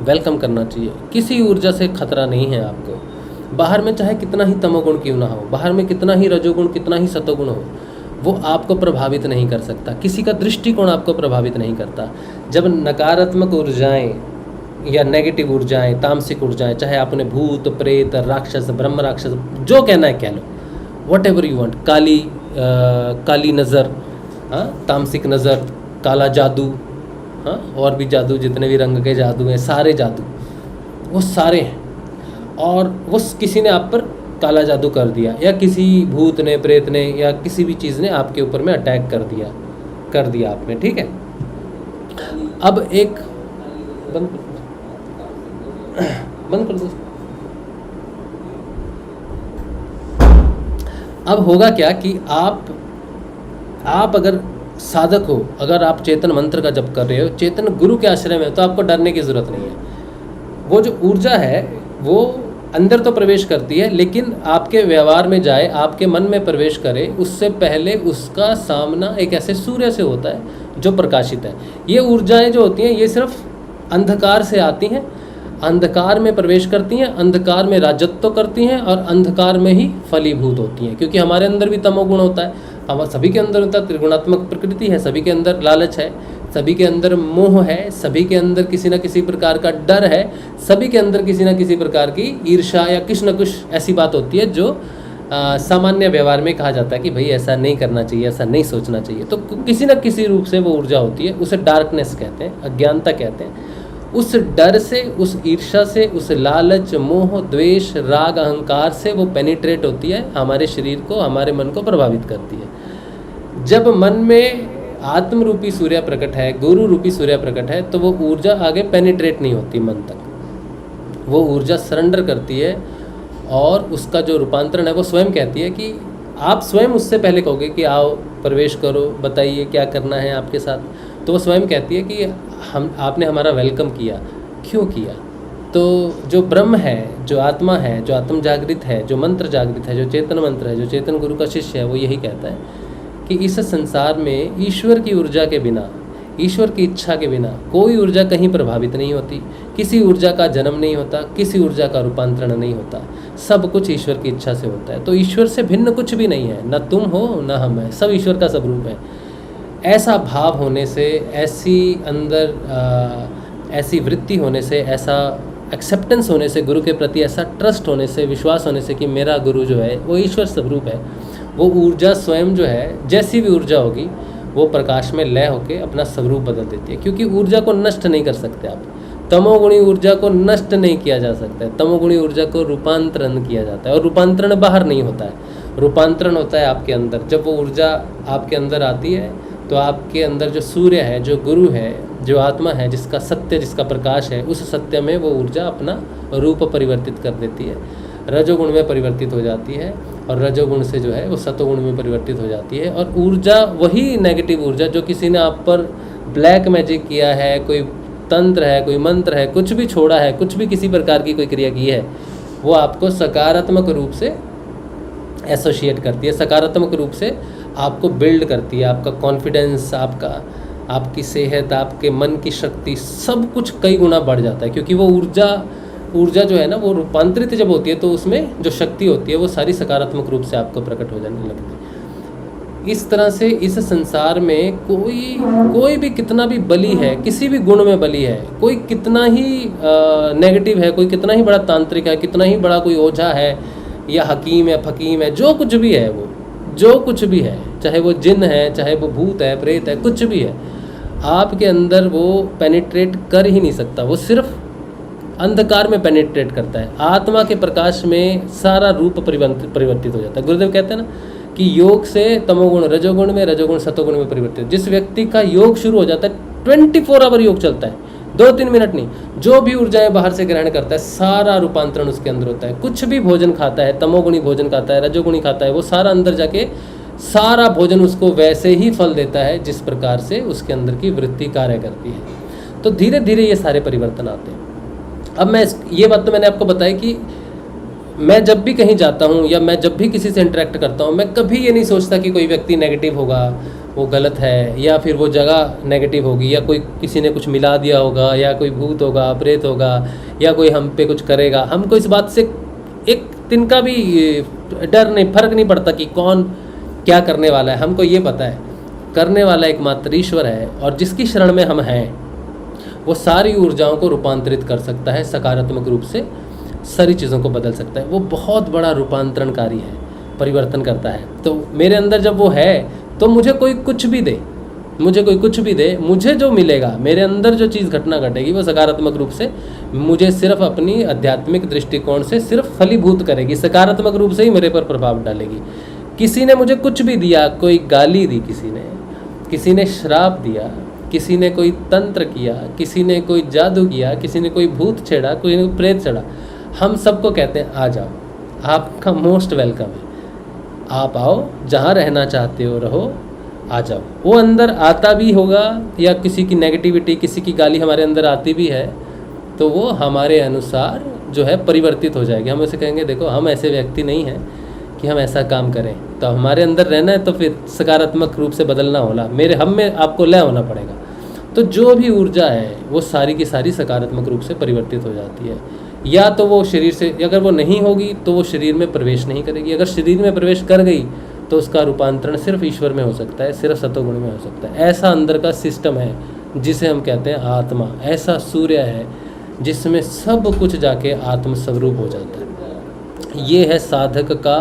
वेलकम करना चाहिए। किसी ऊर्जा से खतरा नहीं है आपको। बाहर में चाहे कितना ही तमोगुण क्यों ना हो, बाहर में कितना ही रजोगुण, कितना ही सतोगुण हो, वो आपको प्रभावित नहीं कर सकता। किसी का दृष्टिकोण आपको प्रभावित नहीं करता। जब नकारात्मक ऊर्जाएं या नेगेटिव ऊर्जाएं, तामसिक ऊर्जाएं, चाहे आपने भूत, प्रेत, राक्षस, ब्रह्म राक्षस, जो कहना है कह लो, वट एवर यू वांट, काली नज़र, हाँ, तामसिक नज़र, काला जादू, हाँ, और भी जादू, जितने भी रंग के जादू हैं, सारे जादू, वो सारे हैं। और वो किसी ने आप पर काला जादू कर दिया, या किसी भूत ने, प्रेत ने, या किसी भी चीज़ ने आपके ऊपर में अटैक कर दिया आपने, ठीक है। अब एक बंद कर दो। अब होगा क्या कि आप अगर साधक हो, अगर आप चेतन मंत्र का जप कर रहे हो, चेतन गुरु के आश्रय में, तो आपको डरने की ज़रूरत नहीं है। वो जो ऊर्जा है वो अंदर तो प्रवेश करती है, लेकिन आपके व्यवहार में जाए, आपके मन में प्रवेश करे, उससे पहले उसका सामना एक ऐसे सूर्य से होता है जो प्रकाशित है। ये ऊर्जाएं जो होती हैं ये सिर्फ अंधकार से आती हैं, अंधकार में प्रवेश करती हैं, अंधकार में राजत्व करती हैं और अंधकार में ही फलीभूत होती हैं। क्योंकि हमारे अंदर भी तमोगुण होता है, हम सभी के अंदर होता है, त्रिगुणात्मक प्रकृति है, सभी के अंदर लालच है, सभी के अंदर मोह है, सभी के अंदर किसी न किसी प्रकार का डर है, सभी के अंदर किसी न किसी प्रकार की ईर्ष्या या कुछ न कुछ ऐसी बात होती है जो सामान्य व्यवहार में कहा जाता है कि भाई ऐसा नहीं करना चाहिए, ऐसा नहीं सोचना चाहिए। तो किसी न किसी रूप से वो ऊर्जा होती है, उसे डार्कनेस कहते हैं, अज्ञानता कहते हैं। उस डर से, उस ईर्ष्या से, उस लालच, मोह, द्वेष, राग, अहंकार से वो पेनिट्रेट होती है, हमारे शरीर को, हमारे मन को प्रभावित करती है। जब मन में आत्म रूपी सूर्य प्रकट है, गुरु रूपी सूर्य प्रकट है, तो वो ऊर्जा आगे पेनिट्रेट नहीं होती मन तक, वो ऊर्जा सरेंडर करती है और उसका जो रूपांतरण है वो स्वयं कहती है कि आप स्वयं उससे पहले कहोगे कि आओ प्रवेश करो, बताइए क्या करना है आपके साथ, तो वो स्वयं कहती है कि आपने हमारा वेलकम किया। क्यों किया? तो जो ब्रह्म है, जो आत्मा है, जो आत्म जागृत है, जो मंत्र जागृत है, जो चेतन मंत्र है, जो चेतन गुरु का शिष्य है, वो यही कहता है कि इस संसार में ईश्वर की ऊर्जा के बिना, ईश्वर की इच्छा के बिना कोई ऊर्जा कहीं प्रभावित नहीं होती, किसी ऊर्जा का जन्म नहीं होता, किसी ऊर्जा का रूपांतरण नहीं होता, सब कुछ ईश्वर की इच्छा से होता है। तो ईश्वर से भिन्न कुछ भी नहीं है, न तुम हो न हम है, सब ईश्वर का स्वरूप है। ऐसा भाव होने से, ऐसी अंदर ऐसी वृत्ति होने से, ऐसा एक्सेप्टेंस होने से, गुरु के प्रति ऐसा ट्रस्ट होने से, विश्वास होने से कि मेरा गुरु जो है वो ईश्वर स्वरूप है, वो ऊर्जा स्वयं जो है, जैसी भी ऊर्जा होगी वो प्रकाश में लय होकर अपना स्वरूप बदल देती है। क्योंकि ऊर्जा को नष्ट नहीं कर सकते आप, तमोगुणी ऊर्जा को नष्ट नहीं किया जा सकता है, तमोगुणी ऊर्जा को रूपांतरण किया जाता है। और रूपांतरण बाहर नहीं होता है, रूपांतरण होता है आपके अंदर। जब वो ऊर्जा आपके अंदर आती है तो आपके अंदर जो सूर्य है, जो गुरु है, जो आत्मा है, जिसका सत्य, जिसका प्रकाश है, उस सत्य में वो ऊर्जा अपना रूप परिवर्तित कर देती है, रजोगुण में परिवर्तित हो जाती है, और रजोगुण से जो है वो सतोगुण में परिवर्तित हो जाती है। और ऊर्जा, वही नेगेटिव ऊर्जा जो किसी ने आप पर ब्लैक मैजिक किया है, कोई तंत्र है, कोई मंत्र है, कुछ भी छोड़ा है, कुछ भी किसी प्रकार की कोई क्रिया की है, वो आपको सकारात्मक रूप से एसोशिएट करती है, सकारात्मक रूप से आपको बिल्ड करती है। आपका कॉन्फिडेंस, आपकी सेहत, आपके मन की शक्ति, सब कुछ कई गुना बढ़ जाता है। क्योंकि वो ऊर्जा जो है ना, वो रूपांतरित जब होती है तो उसमें जो शक्ति होती है वो सारी सकारात्मक रूप से आपको प्रकट हो जाने लगती है। इस तरह से इस संसार में कोई भी कितना भी बली है, किसी भी गुण में बली है, कोई कितना ही नेगेटिव है, कोई कितना ही बड़ा तांत्रिक है, कितना ही बड़ा कोई ओझा है या हकीम है, फकीम है, जो कुछ भी है, वो जो कुछ भी है, चाहे वो जिन है, चाहे वो भूत है, प्रेत है, कुछ भी है, आपके अंदर वो पेनिट्रेट कर ही नहीं सकता। वो सिर्फ अंधकार में पेनिट्रेट करता है, आत्मा के प्रकाश में सारा रूप परिवर्तित हो जाता है। गुरुदेव कहते हैं ना कि योग से तमोगुण रजोगुण में, रजोगुण सतोगुण में परिवर्तित। जिस व्यक्ति का योग शुरू हो जाता है, 24 आवर योग चलता है, 2-3 मिनट नहीं, जो भी ऊर्जाएं बाहर से ग्रहण करता है सारा रूपांतरण उसके अंदर होता है। कुछ भी भोजन खाता है, तमोगुणी भोजन खाता है, रजोगुणी खाता है, वो सारा अंदर जाके सारा भोजन उसको वैसे ही फल देता है जिस प्रकार से उसके अंदर की वृत्ति कार्य करती है। तो धीरे धीरे ये सारे परिवर्तन आते हैं। अब ये बात तो मैंने आपको बताई कि मैं जब भी कहीं जाता हूँ या मैं जब भी किसी से इंटरेक्ट करता हूँ, मैं कभी ये नहीं सोचता कि कोई व्यक्ति नेगेटिव होगा, वो गलत है, या फिर वो जगह नेगेटिव होगी, या कोई किसी ने कुछ मिला दिया होगा, या कोई भूत होगा, प्रेत होगा, या कोई हम पे कुछ करेगा। हमको इस बात से एक दिन का भी डर नहीं, फर्क नहीं पड़ता कि कौन क्या करने वाला है। हमको ये पता है करने वाला एकमात्र ईश्वर है, और जिसकी शरण में हम हैं वो सारी ऊर्जाओं को रूपांतरित कर सकता है, सकारात्मक रूप से सारी चीज़ों को बदल सकता है। वो बहुत बड़ा रूपांतरणकारी है, परिवर्तन करता है। तो मेरे अंदर जब वो है तो मुझे कोई कुछ भी दे, मुझे जो मिलेगा, मेरे अंदर जो चीज़ घटना घटेगी वो सकारात्मक रूप से मुझे सिर्फ अपनी आध्यात्मिक दृष्टिकोण से सिर्फ फलीभूत करेगी, सकारात्मक रूप से ही मेरे पर प्रभाव डालेगी। किसी ने मुझे कुछ भी दिया, कोई गाली दी, किसी ने श्राप दिया, किसी ने कोई तंत्र किया, किसी ने कोई जादू किया, किसी ने कोई भूत छेड़ा, कोई ने प्रेत छेड़ा, हम सबको कहते हैं आ जाओ, आपका मोस्ट वेलकम है, आप आओ, जहाँ रहना चाहते हो रहो, आ जाओ। वो अंदर आता भी होगा, या किसी की नेगेटिविटी, किसी की गाली हमारे अंदर आती भी है तो वो हमारे अनुसार जो है परिवर्तित हो जाएगी। हम उसे कहेंगे देखो हम ऐसे व्यक्ति नहीं हैं कि हम ऐसा काम करें, तो हमारे अंदर रहना है तो फिर सकारात्मक रूप से बदलना होगा, हम में आपको लय होना पड़ेगा। तो जो भी ऊर्जा है वो सारी की सारी सकारात्मक रूप से परिवर्तित हो जाती है। या तो वो शरीर से, अगर वो नहीं होगी तो वो शरीर में प्रवेश नहीं करेगी, अगर शरीर में प्रवेश कर गई तो उसका रूपांतरण सिर्फ ईश्वर में हो सकता है, सिर्फ सतोगुण में हो सकता है। ऐसा अंदर का सिस्टम है जिसे हम कहते हैं आत्मा, ऐसा सूर्य है जिसमें सब कुछ जाके आत्म स्वरूप हो जाता है। ये है साधक का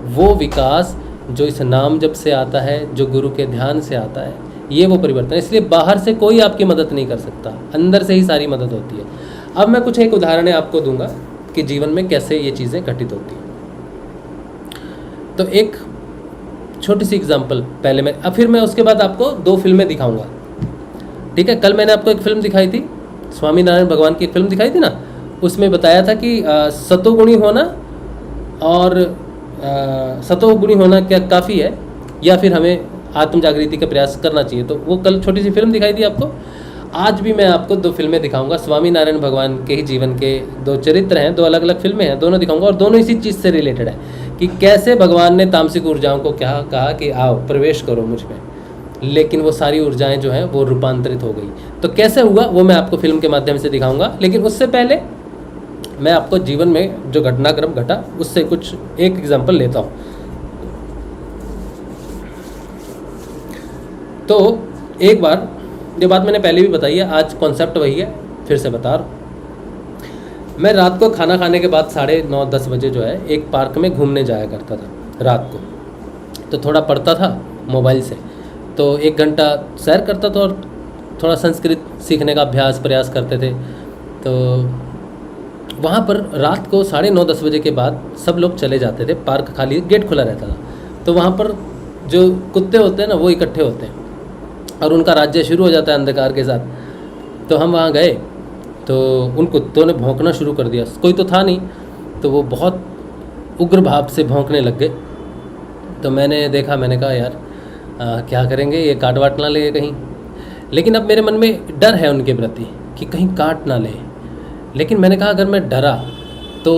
वो विकास जो इस नाम जप से आता है, जो गुरु के ध्यान से आता है, ये वो परिवर्तन। इसलिए बाहर से कोई आपकी मदद नहीं कर सकता, अंदर से ही सारी मदद होती है। अब मैं कुछ एक उदाहरण आपको दूंगा कि जीवन में कैसे ये चीज़ें घटित होती हैं। तो एक छोटी सी एग्जांपल पहले फिर मैं उसके बाद आपको 2 फिल्में दिखाऊंगा, ठीक है। कल मैंने आपको एक फिल्म दिखाई थी, स्वामी नारायण भगवान की एक फिल्म दिखाई थी ना, उसमें बताया था कि सतोगुणी होना और सतोगुणी होना क्या काफ़ी है, या फिर हमें आत्म जागृति का प्रयास करना चाहिए। तो वो कल छोटी सी फिल्म दिखाई थी आपको। आज भी मैं आपको 2 फिल्में दिखाऊंगा, स्वामी नारायण भगवान के ही जीवन के 2 चरित्र हैं, 2 अलग अलग फिल्में हैं, दोनों दिखाऊंगा और दोनों इसी चीज़ से रिलेटेड है कि कैसे भगवान ने तामसिक ऊर्जाओं को क्या कहा कि आओ प्रवेश करो मुझ में, लेकिन वो सारी ऊर्जाएं जो हैं वो रूपांतरित हो गई। तो कैसे हुआ वो मैं आपको फिल्म के माध्यम से दिखाऊंगा, लेकिन उससे पहले मैं आपको जीवन में जो घटनाक्रम घटा उससे कुछ एक एग्जाम्पल लेता हूँ। तो एक बार, ये बात मैंने पहले भी बताई है, आज कॉन्सेप्ट वही है, फिर से बता रहा हूँ। मैं रात को खाना खाने के बाद 9:30-10 बजे जो है एक पार्क में घूमने जाया करता था रात को। तो थोड़ा पढ़ता था मोबाइल से, तो 1 घंटा सैर करता था और थोड़ा संस्कृत सीखने का अभ्यास प्रयास करते थे। तो वहाँ पर रात को 9:30-10 बजे के बाद सब लोग चले जाते थे, पार्क खाली, गेट खुला रहता था। तो वहाँ पर जो कुत्ते होते हैं ना वो इकट्ठे होते हैं और उनका राज्य शुरू हो जाता है अंधकार के साथ। तो हम वहाँ गए तो उन कुत्तों ने भौंकना शुरू कर दिया, कोई तो था नहीं, तो वो बहुत उग्र भाव से भौंकने लग गए। तो मैंने देखा, मैंने कहा यार क्या करेंगे, ये काट वाट ना ले कहीं। लेकिन अब मेरे मन में डर है उनके प्रति कि कहीं काट ना ले। लेकिन मैंने कहा अगर मैं डरा तो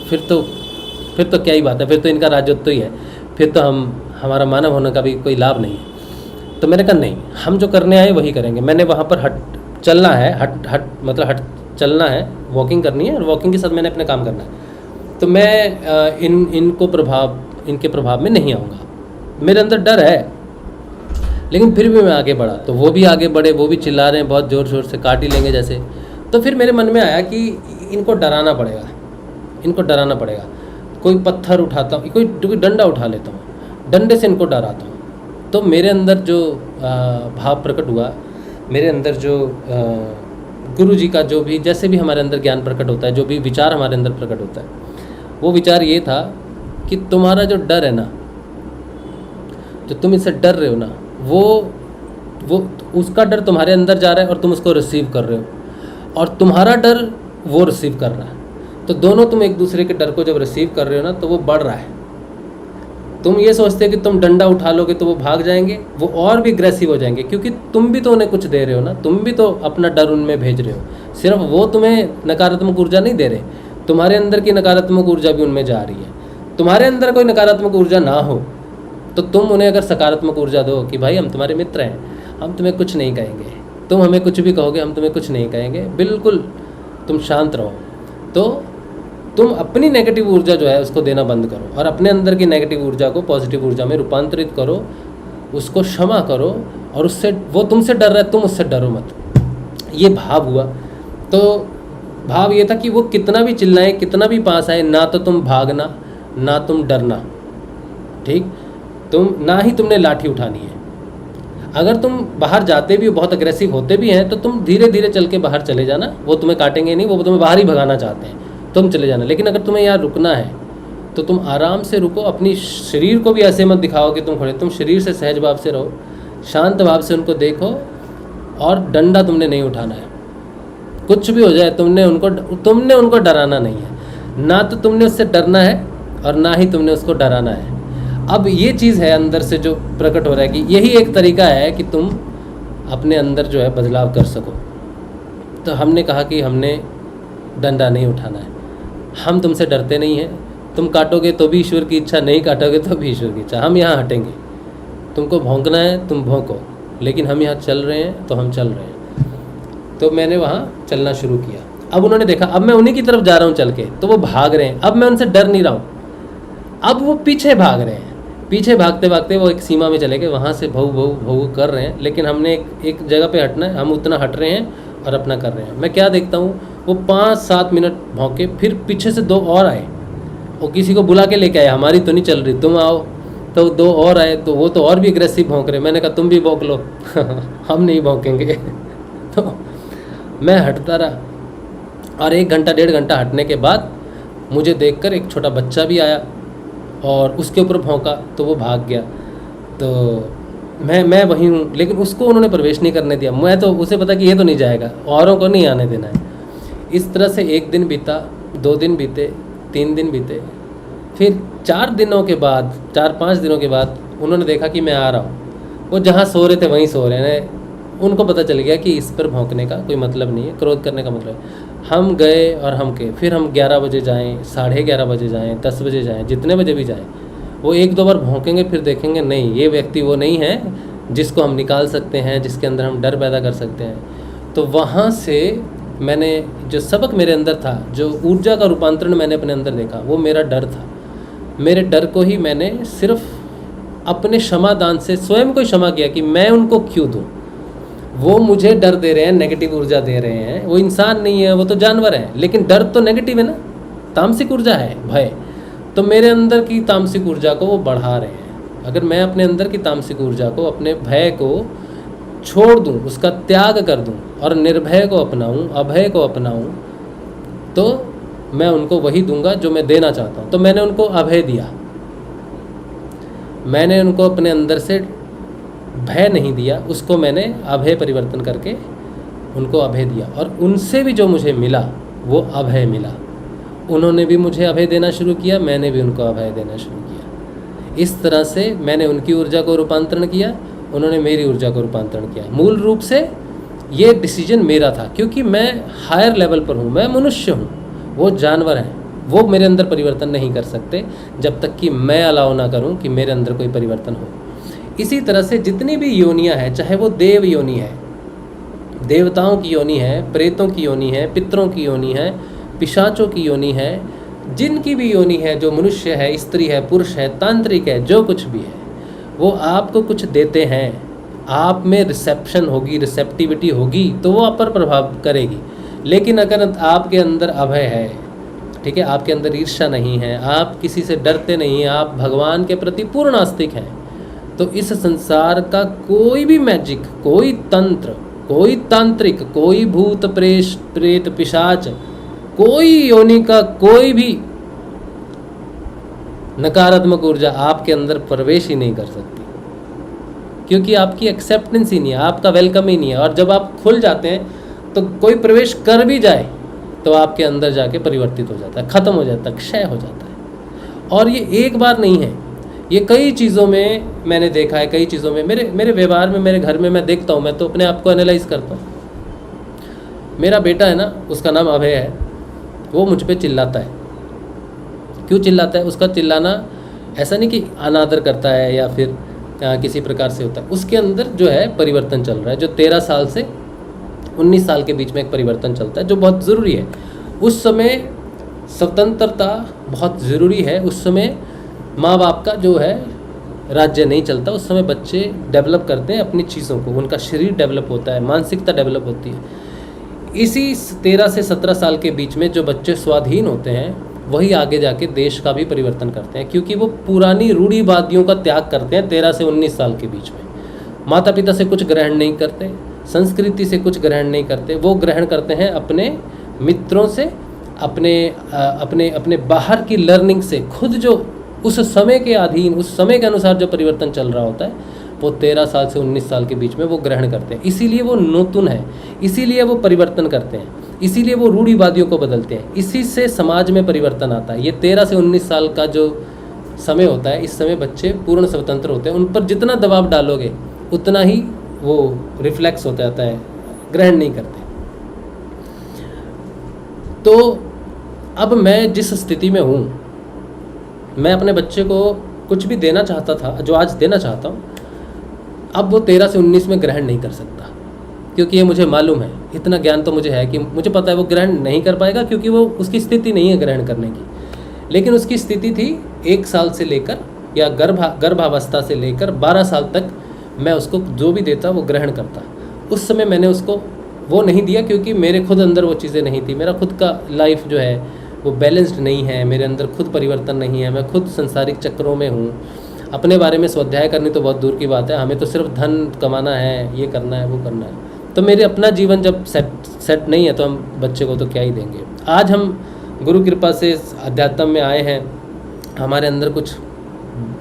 फिर तो क्या ही बात है, फिर तो इनका राजत्व ही है, फिर तो हमारा मानव होने का भी कोई लाभ नहीं है। तो मैंने कहा नहीं, हम जो करने आए वही करेंगे। मैंने वहाँ पर चलना है, चलना है, वॉकिंग करनी है और वॉकिंग के साथ मैंने अपने काम करना है। तो मैं इनके प्रभाव में नहीं आऊँगा, मेरे अंदर डर है। लेकिन फिर भी मैं आगे बढ़ा, तो वो भी आगे बढ़े, वो भी चिल्ला रहे हैं बहुत ज़ोर शोर से, काट ही लेंगे जैसे। तो फिर मेरे मन में आया कि इनको डराना पड़ेगा। कोई पत्थर उठाता हूँ, कोई डंडा उठा लेता हूँ, डंडे से इनको डराता हूँ। तो मेरे अंदर जो भाव प्रकट हुआ, मेरे अंदर जो गुरु जी का जो भी, जैसे भी हमारे अंदर ज्ञान प्रकट होता है, जो भी विचार हमारे अंदर प्रकट होता है, वो विचार ये था कि तुम्हारा जो डर है ना, जो तुम इससे डर रहे हो ना, वो उसका डर तुम्हारे अंदर जा रहा है और तुम उसको रिसीव कर रहे हो, और तुम्हारा डर वो रिसीव कर रहा है। तो दोनों तुम एक दूसरे के डर को जब रिसीव कर रहे हो ना, तो वो बढ़ रहा है। तुम ये सोचते हो कि तुम डंडा उठा लोगे तो वो भाग जाएंगे, वो और भी अग्रेसिव हो जाएंगे, क्योंकि तुम भी तो उन्हें कुछ दे रहे हो ना, तुम भी तो अपना डर उनमें भेज रहे हो। सिर्फ वो तुम्हें नकारात्मक ऊर्जा नहीं दे रहे, तुम्हारे अंदर की नकारात्मक ऊर्जा भी उनमें जा रही है। तुम्हारे अंदर कोई नकारात्मक ऊर्जा ना हो तो तुम उन्हें अगर सकारात्मक ऊर्जा दो कि भाई हम तुम्हारे मित्र हैं, हम तुम्हें कुछ नहीं कहेंगे, तुम हमें कुछ भी कहोगे हम तुम्हें कुछ नहीं कहेंगे, बिल्कुल तुम शांत रहो, तो तुम अपनी नेगेटिव ऊर्जा जो है उसको देना बंद करो और अपने अंदर की नेगेटिव ऊर्जा को पॉजिटिव ऊर्जा में रूपांतरित करो, उसको क्षमा करो, और उससे, वो तुमसे डर रहा है, तुम उससे डरो मत। ये भाव हुआ। तो भाव ये था कि वो कितना भी चिल्लाए, कितना भी पास आए, ना तो तुम भागना, ना तुम डरना, ठीक, तुम ना ही तुमने लाठी उठानी है। अगर तुम बाहर जाते भी हो, बहुत अग्रेसिव होते भी हैं, तो तुम धीरे धीरे चल के बाहर चले जाना, वो तुम्हें काटेंगे नहीं, वो तुम्हें बाहर ही भगाना चाहते हैं, तुम चले जाना। लेकिन अगर तुम्हें यहाँ रुकना है तो तुम आराम से रुको, अपनी शरीर को भी ऐसे मत दिखाओ कि तुम खड़े, तुम शरीर से सहज भाव से रहो, शांत भाव से उनको देखो, और डंडा तुमने नहीं उठाना है। कुछ भी हो जाए तुमने उनको डराना नहीं है, ना तो तुमने उससे डरना है और ना ही तुमने उसको डराना है। अब ये चीज़ है अंदर से जो प्रकट हो रहा है कि यही एक तरीका है कि तुम अपने अंदर जो है बदलाव कर सको। तो हमने कहा कि हमने डंडा नहीं उठाना है, हम तुमसे डरते नहीं हैं, तुम काटोगे तो भी ईश्वर की इच्छा, नहीं काटोगे तो भी ईश्वर की इच्छा, हम यहाँ हटेंगे। तुमको भौंकना है तुम भौंको, लेकिन हम यहाँ चल रहे हैं तो हम चल रहे हैं। तो मैंने वहाँ चलना शुरू किया। अब उन्होंने देखा, अब मैं उन्हीं की तरफ जा रहा हूँ चल के, तो वो भाग रहे हैं, अब मैं उनसे डर नहीं रहा हूँ, अब वो पीछे भाग रहे हैं। पीछे भागते भागते वो एक सीमा में चले गए, वहाँ से भऊ भऊ भऊ कर रहे हैं, लेकिन हमने एक जगह पे हटना है, हम उतना हट रहे हैं और अपना कर रहे हैं। मैं क्या देखता हूँ, वो 5-7 मिनट भौंके, फिर पीछे से 2 और आए, वो किसी को बुला के लेके आए, हमारी तो नहीं चल रही, तुम आओ। तो 2 और आए, तो वो तो और भी एग्रेसिव भौंक रहे। मैंने कहा तुम भी भौंक लो हम नहीं भौंकेंगे तो मैं हटता रहा, और 1 घंटा 1.5 घंटा हटने के बाद मुझे देखकर एक छोटा बच्चा भी आया और उसके ऊपर भौंका, तो वो भाग गया। तो मैं वही हूँ, लेकिन उसको उन्होंने प्रवेश नहीं करने दिया। मैं तो उसे पता कि ये तो नहीं जाएगा, औरों को नहीं आने देना है। इस तरह से 1 दिन बीता, 2 दिन बीते, 3 दिन बीते, फिर 4 दिनों के बाद, 4-5 दिनों के बाद उन्होंने देखा कि मैं आ रहा हूँ। वो जहाँ सो रहे थे वहीं सो रहे हैं, उनको पता चल गया कि इस पर भौंकने का कोई मतलब नहीं है, क्रोध करने का मतलब है। हम गए और हम के फिर हम 11 बजे जाएं, 11:30 बजे जाएं, 10 बजे जाएं, जितने बजे भी जाएं, वो 1-2 बार भौंकेंगे, फिर देखेंगे नहीं ये व्यक्ति वो नहीं है जिसको हम निकाल सकते हैं, जिसके अंदर हम डर पैदा कर सकते हैं। तो वहाँ से मैंने जो सबक मेरे अंदर था, जो ऊर्जा का रूपांतरण मैंने अपने अंदर देखा, वो मेरा डर था। मेरे डर को ही मैंने सिर्फ अपने क्षमादान से स्वयं को क्षमा किया कि मैं उनको क्यों दूँ। वो मुझे डर दे रहे हैं, नेगेटिव ऊर्जा दे रहे हैं, वो इंसान नहीं है, वो तो जानवर है, लेकिन डर तो नेगेटिव है ना, तामसिक ऊर्जा है भय। तो मेरे अंदर की तामसिक ऊर्जा को वो बढ़ा रहे हैं। अगर मैं अपने अंदर की तामसिक ऊर्जा को, अपने भय को छोड़ दूं, उसका त्याग कर दूं और निर्भय को अपनाऊं, अभय को अपनाऊं, तो मैं उनको वही दूंगा जो मैं देना चाहता हूं। तो मैंने उनको अभय दिया, मैंने उनको अपने अंदर से भय नहीं दिया, उसको मैंने अभय परिवर्तन करके उनको अभय दिया। और उनसे भी जो मुझे मिला वो अभय मिला। उन्होंने भी मुझे अभय देना शुरू किया, मैंने भी उनको अभय देना शुरू किया। इस तरह से मैंने उनकी ऊर्जा को रूपांतरण किया, उन्होंने मेरी ऊर्जा को रूपांतरण किया। मूल रूप से ये डिसीजन मेरा था, क्योंकि मैं हायर लेवल पर हूँ, मैं मनुष्य हूँ, वो जानवर हैं, वो मेरे अंदर परिवर्तन नहीं कर सकते जब तक कि मैं अलाउ ना करूँ कि मेरे अंदर कोई परिवर्तन हो। इसी तरह से जितनी भी योनियाँ हैं, चाहे वो देव योनि है, देवताओं की योनि है, प्रेतों की योनि है, पितरों की योनि है, पिशाचों की योनि है, जिनकी भी योनि है, जो मनुष्य है, स्त्री है, पुरुष है, तांत्रिक है, जो कुछ भी है, वो आपको कुछ देते हैं, आप में रिसेप्शन होगी, रिसेप्टिविटी होगी, तो वो आप पर प्रभाव करेगी। लेकिन अगर आपके अंदर अभय है, ठीक है, आपके अंदर ईर्ष्या नहीं है, आप किसी से डरते नहीं हैं, आप भगवान के प्रति पूर्ण आस्तिक हैं, तो इस संसार का कोई भी मैजिक, कोई तंत्र, कोई तांत्रिक, कोई भूत प्रेत पिशाच, कोई योनि का कोई भी नकारात्मक ऊर्जा आपके अंदर प्रवेश ही नहीं कर सकती, क्योंकि आपकी एक्सेप्टेंस ही नहीं है, आपका वेलकम ही नहीं है। और जब आप खुल जाते हैं तो कोई प्रवेश कर भी जाए तो आपके अंदर जाके परिवर्तित हो जाता है, ख़त्म हो जाता है, क्षय हो जाता है। और ये एक बार नहीं है, ये कई चीज़ों में मैंने देखा है, कई चीज़ों में मेरे व्यवहार में, मेरे घर में मैं देखता हूँ, मैं तो अपने आप को एनालाइज करता हूँ। मेरा बेटा है ना, उसका नाम अभय है, वो मुझ पे चिल्लाता है। क्यों चिल्लाता है? उसका चिल्लाना ऐसा नहीं कि अनादर करता है या फिर किसी प्रकार से होता है, उसके अंदर जो है परिवर्तन चल रहा है, जो 13 साल से 19 साल के बीच में एक परिवर्तन चलता है, जो बहुत ज़रूरी है। उस समय स्वतंत्रता बहुत ज़रूरी है, उस समय माँ बाप का जो है राज्य नहीं चलता, उस समय बच्चे डेवलप करते हैं अपनी चीज़ों को, उनका शरीर डेवलप होता है, मानसिकता डेवलप होती है। इसी 13 से 17 साल के बीच में जो बच्चे स्वाधीन होते हैं, वही आगे जाके देश का भी परिवर्तन करते हैं, क्योंकि वो पुरानी रूढ़िवादियों का त्याग करते हैं। 13 से 19 साल के बीच में माता पिता से कुछ ग्रहण नहीं करते, संस्कृति से कुछ ग्रहण नहीं करते, वो ग्रहण करते हैं अपने मित्रों से, अपने बाहर की लर्निंग से। खुद जो उस समय के अधीन, उस समय के अनुसार जो परिवर्तन चल रहा होता है, वो 13 साल से 19 साल के बीच में वो ग्रहण करते हैं। इसीलिए वो नूतन है, इसीलिए वो परिवर्तन करते हैं, इसीलिए वो रूढ़िवादियों को बदलते हैं। इसी से समाज में परिवर्तन आता है। ये 13 से 19 साल का जो समय होता है, इस समय बच्चे पूर्ण स्वतंत्र होते हैं। उन पर जितना दबाव डालोगे उतना ही वो रिफ्लेक्स होता जाता है, ग्रहण नहीं करते। तो अब मैं जिस स्थिति में हूँ, मैं अपने बच्चे को कुछ भी देना चाहता था, जो आज देना चाहता हूँ, अब वो 13 से 19 में ग्रहण नहीं कर सकता, क्योंकि ये मुझे मालूम है, इतना ज्ञान तो मुझे है कि मुझे पता है वो ग्रहण नहीं कर पाएगा, क्योंकि वो उसकी स्थिति नहीं है ग्रहण करने की। लेकिन उसकी स्थिति थी 1 साल से लेकर या गर्भावस्था से लेकर 12 साल तक मैं उसको जो भी देता वो ग्रहण करता। उस समय मैंने उसको वो नहीं दिया, क्योंकि मेरे खुद अंदर वो चीज़ें नहीं थी। मेरा खुद का लाइफ जो है वो बैलेंस्ड नहीं है, मेरे अंदर खुद परिवर्तन नहीं है, मैं खुद संसारिक चक्रों में हूँ। अपने बारे में स्वाध्याय करनी तो बहुत दूर की बात है, हमें तो सिर्फ धन कमाना है, ये करना है, वो करना है। तो मेरे अपना जीवन जब सेट नहीं है, तो हम बच्चे को तो क्या ही देंगे। आज हम गुरु कृपा से अध्यात्म में आए हैं, हमारे अंदर कुछ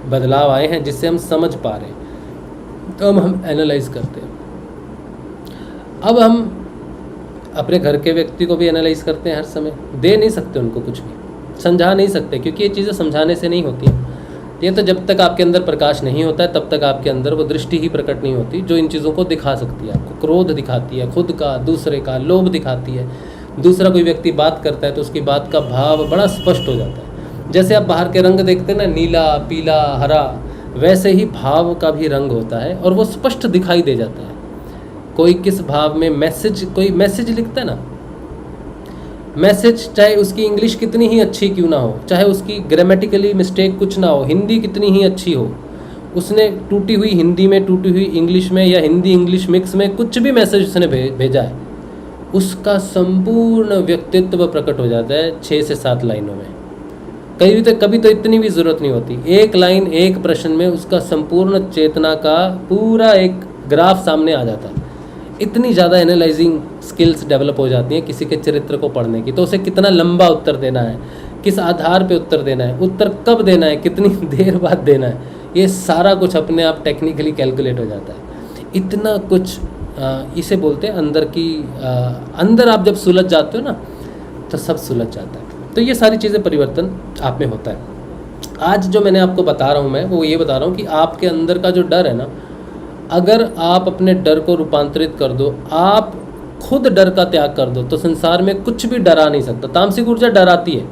बदलाव आए हैं जिससे हम समझ पा रहे हैं, तो हम एनालाइज करते हैं। अब हम अपने घर के व्यक्ति को भी एनालाइज करते हैं हर समय। दे नहीं सकते उनको कुछ भी, समझा नहीं सकते, क्योंकि ये चीज़ें समझाने से नहीं होती हैं, ये तो जब तक आपके अंदर प्रकाश नहीं होता है तब तक आपके अंदर वो दृष्टि ही प्रकट नहीं होती जो इन चीज़ों को दिखा सकती है आपको। क्रोध दिखाती है खुद का, दूसरे का, लोभ दिखाती है। दूसरा कोई व्यक्ति बात करता है तो उसकी बात का भाव बड़ा स्पष्ट हो जाता है। जैसे आप बाहर के रंग देखते हैं ना, नीला, पीला, हरा, वैसे ही भाव का भी रंग होता है और वो स्पष्ट दिखाई दे जाता है। कोई किस भाव में कोई मैसेज लिखता है ना, मैसेज चाहे उसकी इंग्लिश कितनी ही अच्छी क्यों ना हो, चाहे उसकी ग्रामेटिकली मिस्टेक कुछ ना हो, हिंदी कितनी ही अच्छी हो, उसने टूटी हुई हिंदी में, टूटी हुई इंग्लिश में या हिंदी इंग्लिश मिक्स में कुछ भी मैसेज उसने भेजा है, उसका संपूर्ण व्यक्तित्व प्रकट हो जाता है 6 से 7 लाइनों में। कभी तो इतनी भी ज़रूरत नहीं होती, एक लाइन एक प्रश्न में उसका संपूर्ण चेतना का पूरा एक ग्राफ सामने आ जाता है। इतनी ज़्यादा एनालाइजिंग स्किल्स डेवलप हो जाती हैं किसी के चरित्र को पढ़ने की। तो उसे कितना लंबा उत्तर देना है, किस आधार पे उत्तर देना है, उत्तर कब देना है, कितनी देर बाद देना है, ये सारा कुछ अपने आप टेक्निकली कैलकुलेट हो जाता है। इतना कुछ इसे बोलते हैं अंदर की अंदर आप जब सुलझ जाते हो ना तो सब सुलझ जाता है। तो ये सारी चीज़ें परिवर्तन आप में होता है। आज जो मैंने आपको बता रहा हूँ मैं वो ये बता रहा हूँ कि आपके अंदर का जो डर है ना, अगर आप अपने डर को रूपांतरित कर दो, आप खुद डर का त्याग कर दो, तो संसार में कुछ भी डरा नहीं सकता। तामसिक ऊर्जा डराती है,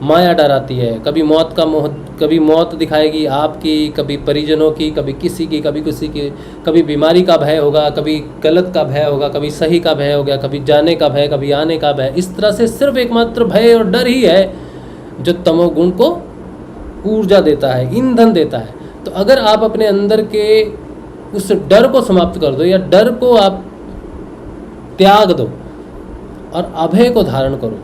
माया डराती है, कभी मौत का मोह, कभी मौत दिखाएगी आपकी, कभी परिजनों की, कभी किसी की, कभी किसी की, कभी बीमारी का भय होगा, कभी गलत का भय होगा, कभी सही का भय होगा, कभी जाने का भय, कभी आने का भय। इस तरह से सिर्फ एकमात्र भय और डर ही है जो तमोगुण को ऊर्जा देता है, ईंधन देता है। तो अगर आप अपने अंदर के उस डर को समाप्त कर दो या डर को आप त्याग दो और अभय को धारण करो,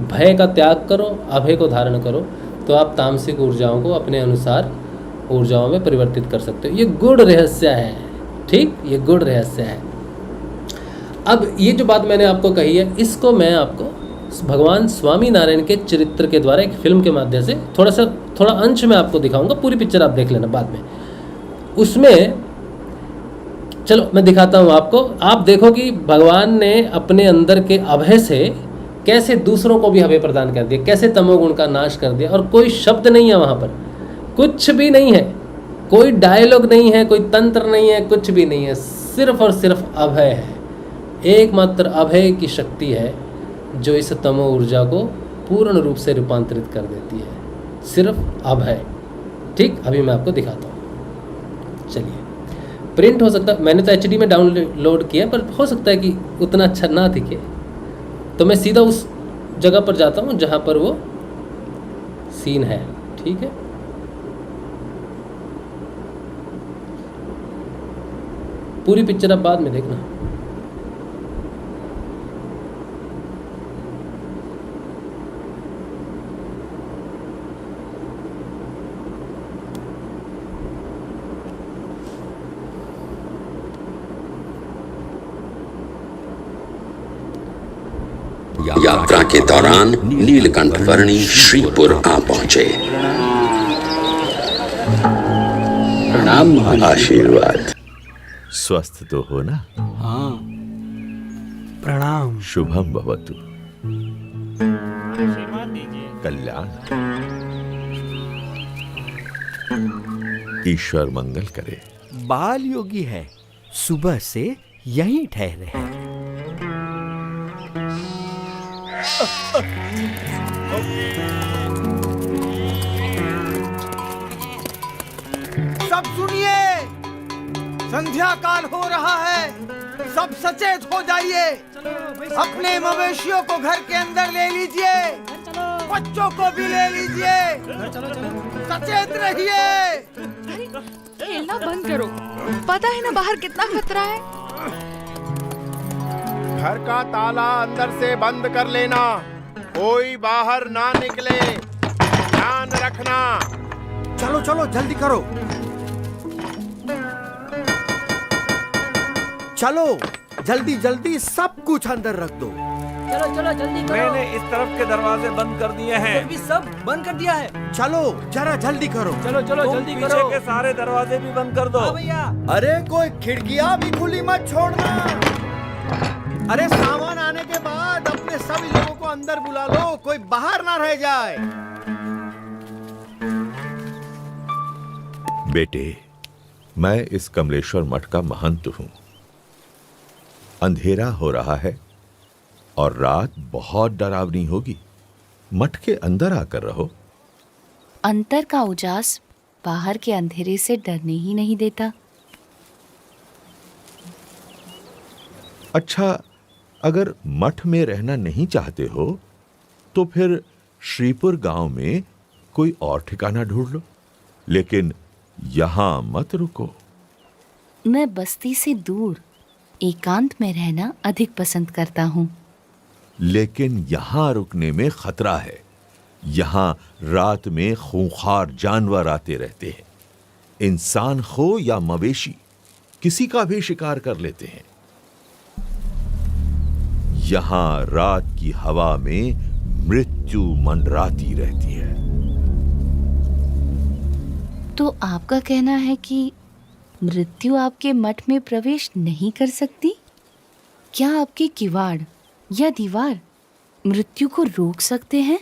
भय का त्याग करो, अभय को धारण करो, तो आप तामसिक ऊर्जाओं को अपने अनुसार ऊर्जाओं में परिवर्तित कर सकते हो। ये गूढ़ रहस्य है, ठीक, ये गूढ़ रहस्य है। अब ये जो बात मैंने आपको कही है, इसको मैं आपको भगवान स्वामी नारायण के चरित्र के द्वारा एक फिल्म के माध्यम से थोड़ा अंश में आपको दिखाऊंगा। पूरी पिक्चर आप देख लेना बाद में। उसमें चलो मैं दिखाता हूँ आपको। आप देखो कि भगवान ने अपने अंदर के अभय से कैसे दूसरों को भी अभय प्रदान कर दिया, कैसे तमोगुण का नाश कर दिया। और कोई शब्द नहीं है वहाँ पर, कुछ भी नहीं है, कोई डायलॉग नहीं है, कोई तंत्र नहीं है, कुछ भी नहीं है, सिर्फ और सिर्फ अभय है। एकमात्र अभय की शक्ति है जो इस तमो ऊर्जा को पूर्ण रूप से रूपांतरित कर देती है, सिर्फ अभय। ठीक, अभी मैं आपको दिखाता हूँ। चलिए, प्रिंट हो सकता है, मैंने तो HD में डाउनलोड किया, पर हो सकता है कि उतना अच्छा ना दिखे, तो मैं सीधा उस जगह पर जाता हूँ जहाँ पर वो सीन है। ठीक है, पूरी पिक्चर आप बाद में देखना। यात्रा के दौरान नीलकंठ वर्णी श्रीपुर आ पहुंचे। प्रणाम, आशीर्वाद। स्वस्थ तो हो ना? हाँ, प्रणाम। शुभम भवतु। कल्याण, ईश्वर मंगल करे। बाल योगी है, सुबह से यहीं ठहरे हैं। सब सुनिए, संध्या काल हो रहा है, सब सचेत हो जाइए। अपने मवेशियों को घर के अंदर ले लीजिए, बच्चों को भी ले लीजिए, सचेत रहिए। खेलना बंद करो, पता है ना बाहर कितना खतरा है। घर का ताला अंदर से बंद कर लेना, कोई बाहर ना निकले, ध्यान रखना। चलो चलो जल्दी करो, चलो जल्दी जल्दी सब कुछ अंदर रख दो। चलो चलो जल्दी करो। मैंने इस तरफ के दरवाजे बंद कर दिए हैं। भी सब बंद कर दिया है। चलो जरा जल्दी करो। चलो चलो जल्दी करो। पीछे के सारे दरवाजे भी बंद कर दो। हाँ भैया। अरे कोई खिड़कियां भी खुली मत छोड़ना। अरे सामान आने के बाद अपने सभी लोगों को अंदर बुला लो, कोई बाहर ना रह जाए। बेटे, मैं इस कमलेश्वर मठ का महंत हूं। अंधेरा हो रहा है और रात बहुत डरावनी होगी। मठ के अंदर आकर रहो। अंतर का उजास बाहर के अंधेरे से डरने ही नहीं देता। अच्छा, अगर मठ में रहना नहीं चाहते हो तो फिर श्रीपुर गांव में कोई और ठिकाना ढूंढ लो, लेकिन यहां मत रुको। मैं बस्ती से दूर एकांत में रहना अधिक पसंद करता हूँ। लेकिन यहां रुकने में खतरा है। यहां रात में खूंखार जानवर आते रहते हैं। इंसान हो या मवेशी, किसी का भी शिकार कर लेते हैं। यहां रात की हवा में मृत्यु मंडराती रहती है। तो आपका कहना है कि मृत्यु आपके मठ में प्रवेश नहीं कर सकती? क्या आपके किवाड़ या दीवार मृत्यु को रोक सकते हैं?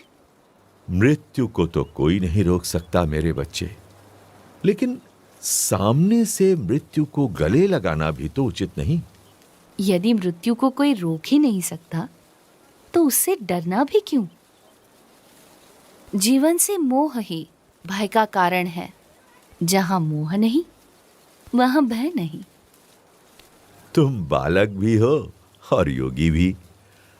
मृत्यु को तो कोई नहीं रोक सकता मेरे बच्चे, लेकिन सामने से मृत्यु को गले लगाना भी तो उचित नहीं। यदि मृत्यु को कोई रोक ही नहीं सकता तो उससे डरना भी क्यों? जीवन से मोह ही भय का कारण है। जहां मोह नहीं वहां भय नहीं। तुम बालक भी हो और योगी भी।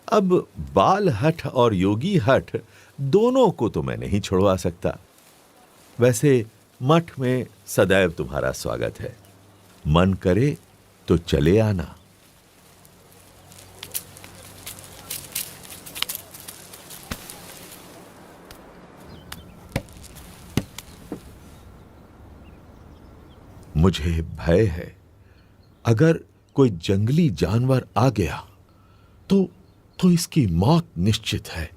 अब बाल हठ और योगी हठ दोनों को तो मैं नहीं छुड़वा सकता। वैसे मठ में सदैव तुम्हारा स्वागत है। मन करे तो चले आना। मुझे भय है, अगर कोई जंगली जानवर आ गया तो इसकी मौत निश्चित है।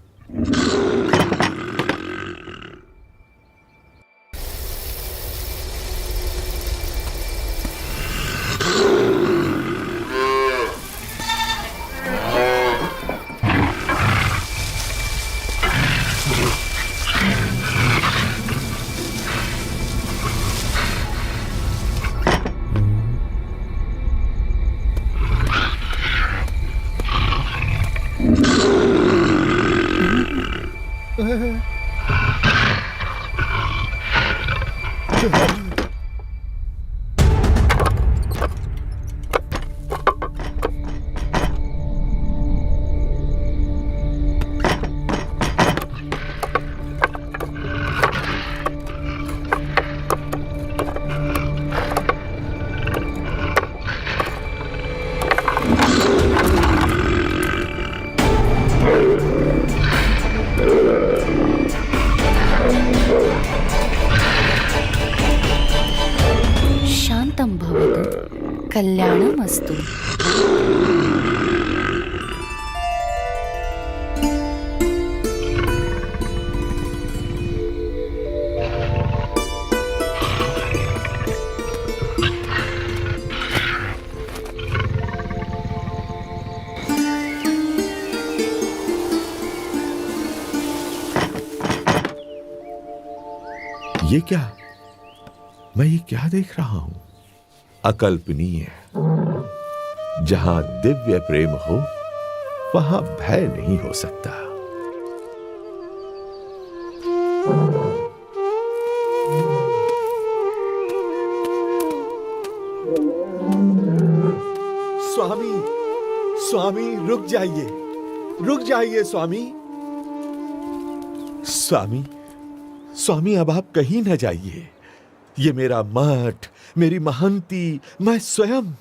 शांतं भवतु, कल्याणमस्तु। ये क्या? मैं ये क्या देख रहा हूं? अकल्पनीय। जहां दिव्य प्रेम हो वहां भय नहीं हो सकता। स्वामी, स्वामी रुक जाइए स्वामी। स्वामी, स्वामी अब आप कहीं न जाइए। ये मेरा मठ, मेरी महंती, मैं स्वयं,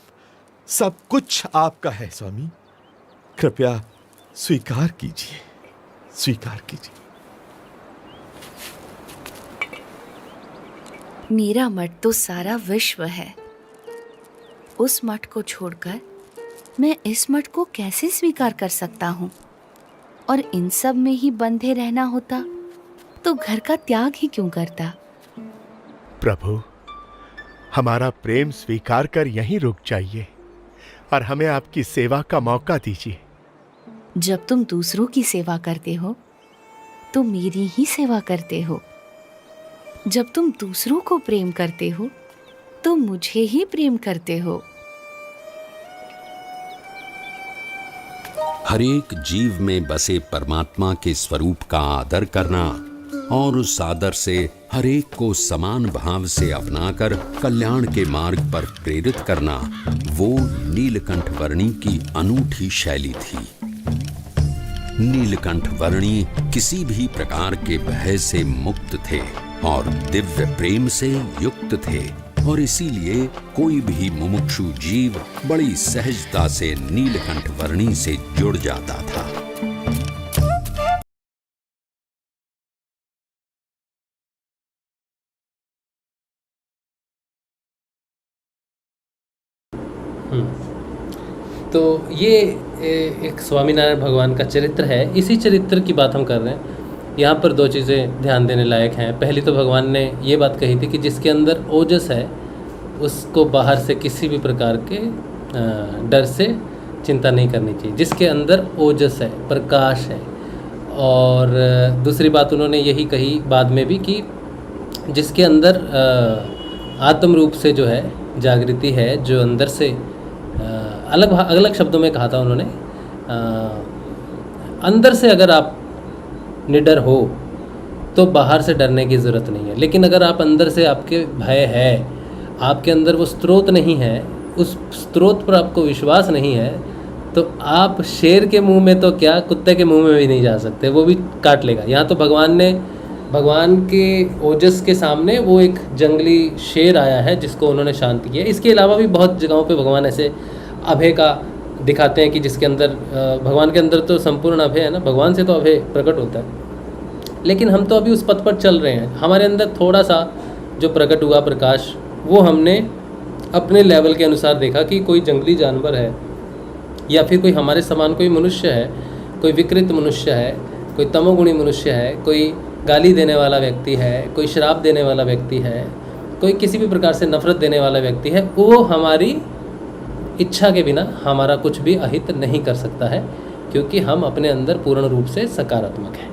सब कुछ आपका है स्वामी। कृपया स्वीकार कीजिए, स्वीकार कीजिए। मेरा मठ तो सारा विश्व है। उस मठ को छोड़कर मैं इस मठ को कैसे स्वीकार कर सकता हूँ? और इन सब में ही बंधे रहना होता तो घर का त्याग ही क्यों करता? प्रभु, हमारा प्रेम स्वीकार कर यहीं रुक जाइए और हमें आपकी सेवा का मौका दीजिए। जब तुम दूसरों की सेवा करते हो तो मेरी ही सेवा करते हो। जब तुम दूसरों को प्रेम करते हो तो मुझे ही प्रेम करते हो। हरेक जीव में बसे परमात्मा के स्वरूप का आदर करना और उस आदर से हरेक को समान भाव से अपनाकर कल्याण के मार्ग पर प्रेरित करना, वो नीलकंठ वर्णी की अनूठी शैली थी। नीलकंठ वर्णी किसी भी प्रकार के भय से मुक्त थे और दिव्य प्रेम से युक्त थे, और इसीलिए कोई भी मुमुक्षु जीव बड़ी सहजता से नीलकंठ वर्णी से जुड़ जाता था। तो ये एक स्वामीनारायण भगवान का चरित्र है। इसी चरित्र की बात हम कर रहे हैं। यहाँ पर दो चीज़ें ध्यान देने लायक हैं। पहली तो भगवान ने ये बात कही थी कि जिसके अंदर ओजस है उसको बाहर से किसी भी प्रकार के डर से चिंता नहीं करनी चाहिए, जिसके अंदर ओजस है, प्रकाश है। और दूसरी बात उन्होंने यही कही बाद में भी कि जिसके अंदर आत्म रूप से जो है जागृति है, जो अंदर से अलग अलग शब्दों में कहा था उन्होंने, अंदर से अगर आप निडर हो तो बाहर से डरने की ज़रूरत नहीं है। लेकिन अगर आप अंदर से आपके भय है, आपके अंदर वो स्रोत नहीं है, उस स्रोत पर आपको विश्वास नहीं है, तो आप शेर के मुंह में तो क्या, कुत्ते के मुंह में भी नहीं जा सकते, वो भी काट लेगा। यहाँ तो भगवान के ओजस के सामने वो एक जंगली शेर आया है जिसको उन्होंने शांत किया। इसके अलावा भी बहुत जगहों पे भगवान ऐसे अभय का दिखाते हैं कि जिसके अंदर भगवान के अंदर तो संपूर्ण अभय है ना, भगवान से तो अभय प्रकट होता है। लेकिन हम तो अभी उस पथ पर चल रहे हैं। हमारे अंदर थोड़ा सा जो प्रकट हुआ प्रकाश, वो हमने अपने लेवल के अनुसार देखा कि कोई जंगली जानवर है या फिर कोई हमारे समान कोई मनुष्य है, कोई विकृत मनुष्य है, कोई तमोगुणी मनुष्य है, कोई गाली देने वाला व्यक्ति है, कोई शराब देने वाला व्यक्ति है, कोई किसी भी प्रकार से नफरत देने वाला व्यक्ति है, वो हमारी इच्छा के बिना हमारा कुछ भी अहित नहीं कर सकता है, क्योंकि हम अपने अंदर पूर्ण रूप से सकारात्मक हैं।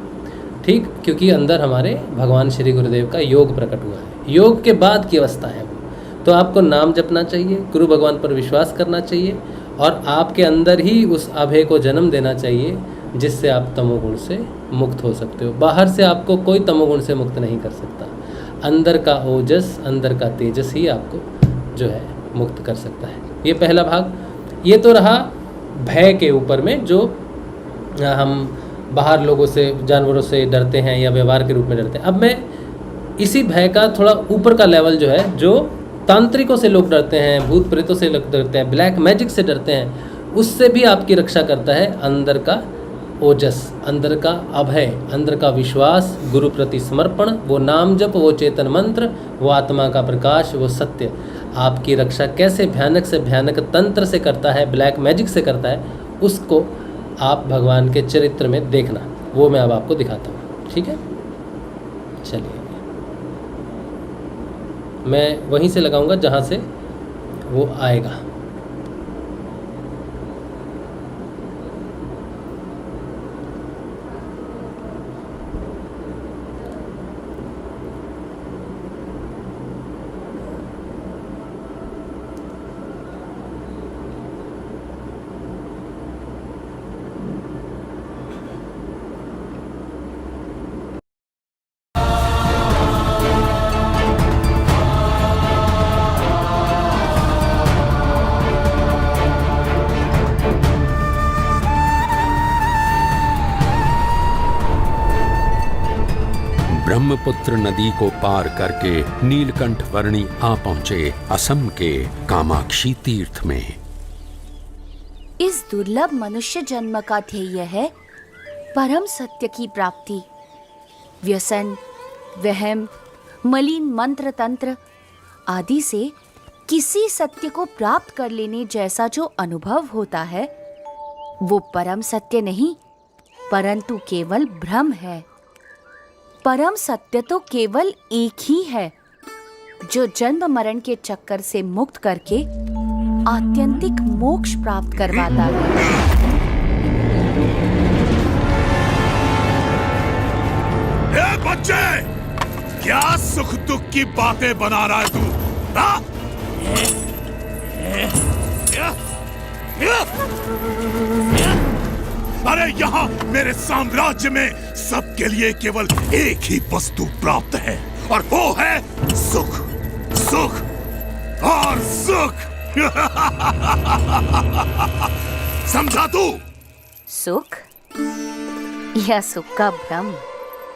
ठीक, क्योंकि अंदर हमारे भगवान श्री गुरुदेव का योग प्रकट हुआ है। योग के बाद की अवस्था है वो। तो आपको नाम जपना चाहिए, गुरु भगवान पर विश्वास करना चाहिए और आपके अंदर ही उस अभय को जन्म देना चाहिए, जिससे आप तमोगुण से मुक्त हो सकते हो। बाहर से आपको कोई तमोगुण से मुक्त नहीं कर सकता। अंदर का ओजस, अंदर का तेजस ही आपको जो है मुक्त कर सकता है। ये पहला भाग। ये तो रहा भय के ऊपर में, जो हम बाहर लोगों से, जानवरों से डरते हैं या व्यवहार के रूप में डरते हैं। अब मैं इसी भय का थोड़ा ऊपर का लेवल जो है, जो तांत्रिकों से लोग डरते हैं, भूत प्रेतों से लोग डरते हैं, ब्लैक मैजिक से डरते हैं, उससे भी आपकी रक्षा करता है अंदर का ओजस, अंदर का अभय, अंदर का विश्वास, गुरु प्रति समर्पण, वो नाम जप, वो चेतन मंत्र, वो आत्मा का प्रकाश, वो सत्य आपकी रक्षा कैसे भयानक से भयानक तंत्र से करता है, ब्लैक मैजिक से करता है, उसको आप भगवान के चरित्र में देखना। वो मैं अब आपको दिखाता हूँ। ठीक है, चलिए मैं वहीं से लगाऊंगा जहाँ से वो आएगा। ब्रह्मपुत्र नदी को पार करके नीलकंठ वर्णी आ पहुंचे असम के कामाक्षी तीर्थ में। इस दुर्लभ मनुष्य जन्म का ध्येय है परम सत्य की प्राप्ति। व्यसन, वहम, मलिन मंत्र तंत्र आदि से किसी सत्य को प्राप्त कर लेने जैसा जो अनुभव होता है, वो परम सत्य नहीं, परंतु केवल भ्रम है। परम सत्य तो केवल एक ही है, जो जन्म मरण के चक्कर से मुक्त करके आत्यंतिक मोक्ष प्राप्त करवाता है। बच्चे, क्या सुख दुख की बातें बना रहा है तू? अरे यहाँ मेरे साम्राज्य में सबके लिए केवल एक ही वस्तु प्राप्त है और वो है सुख, सुख और सुख। समझा तू? सुख या सुख का भ्रम?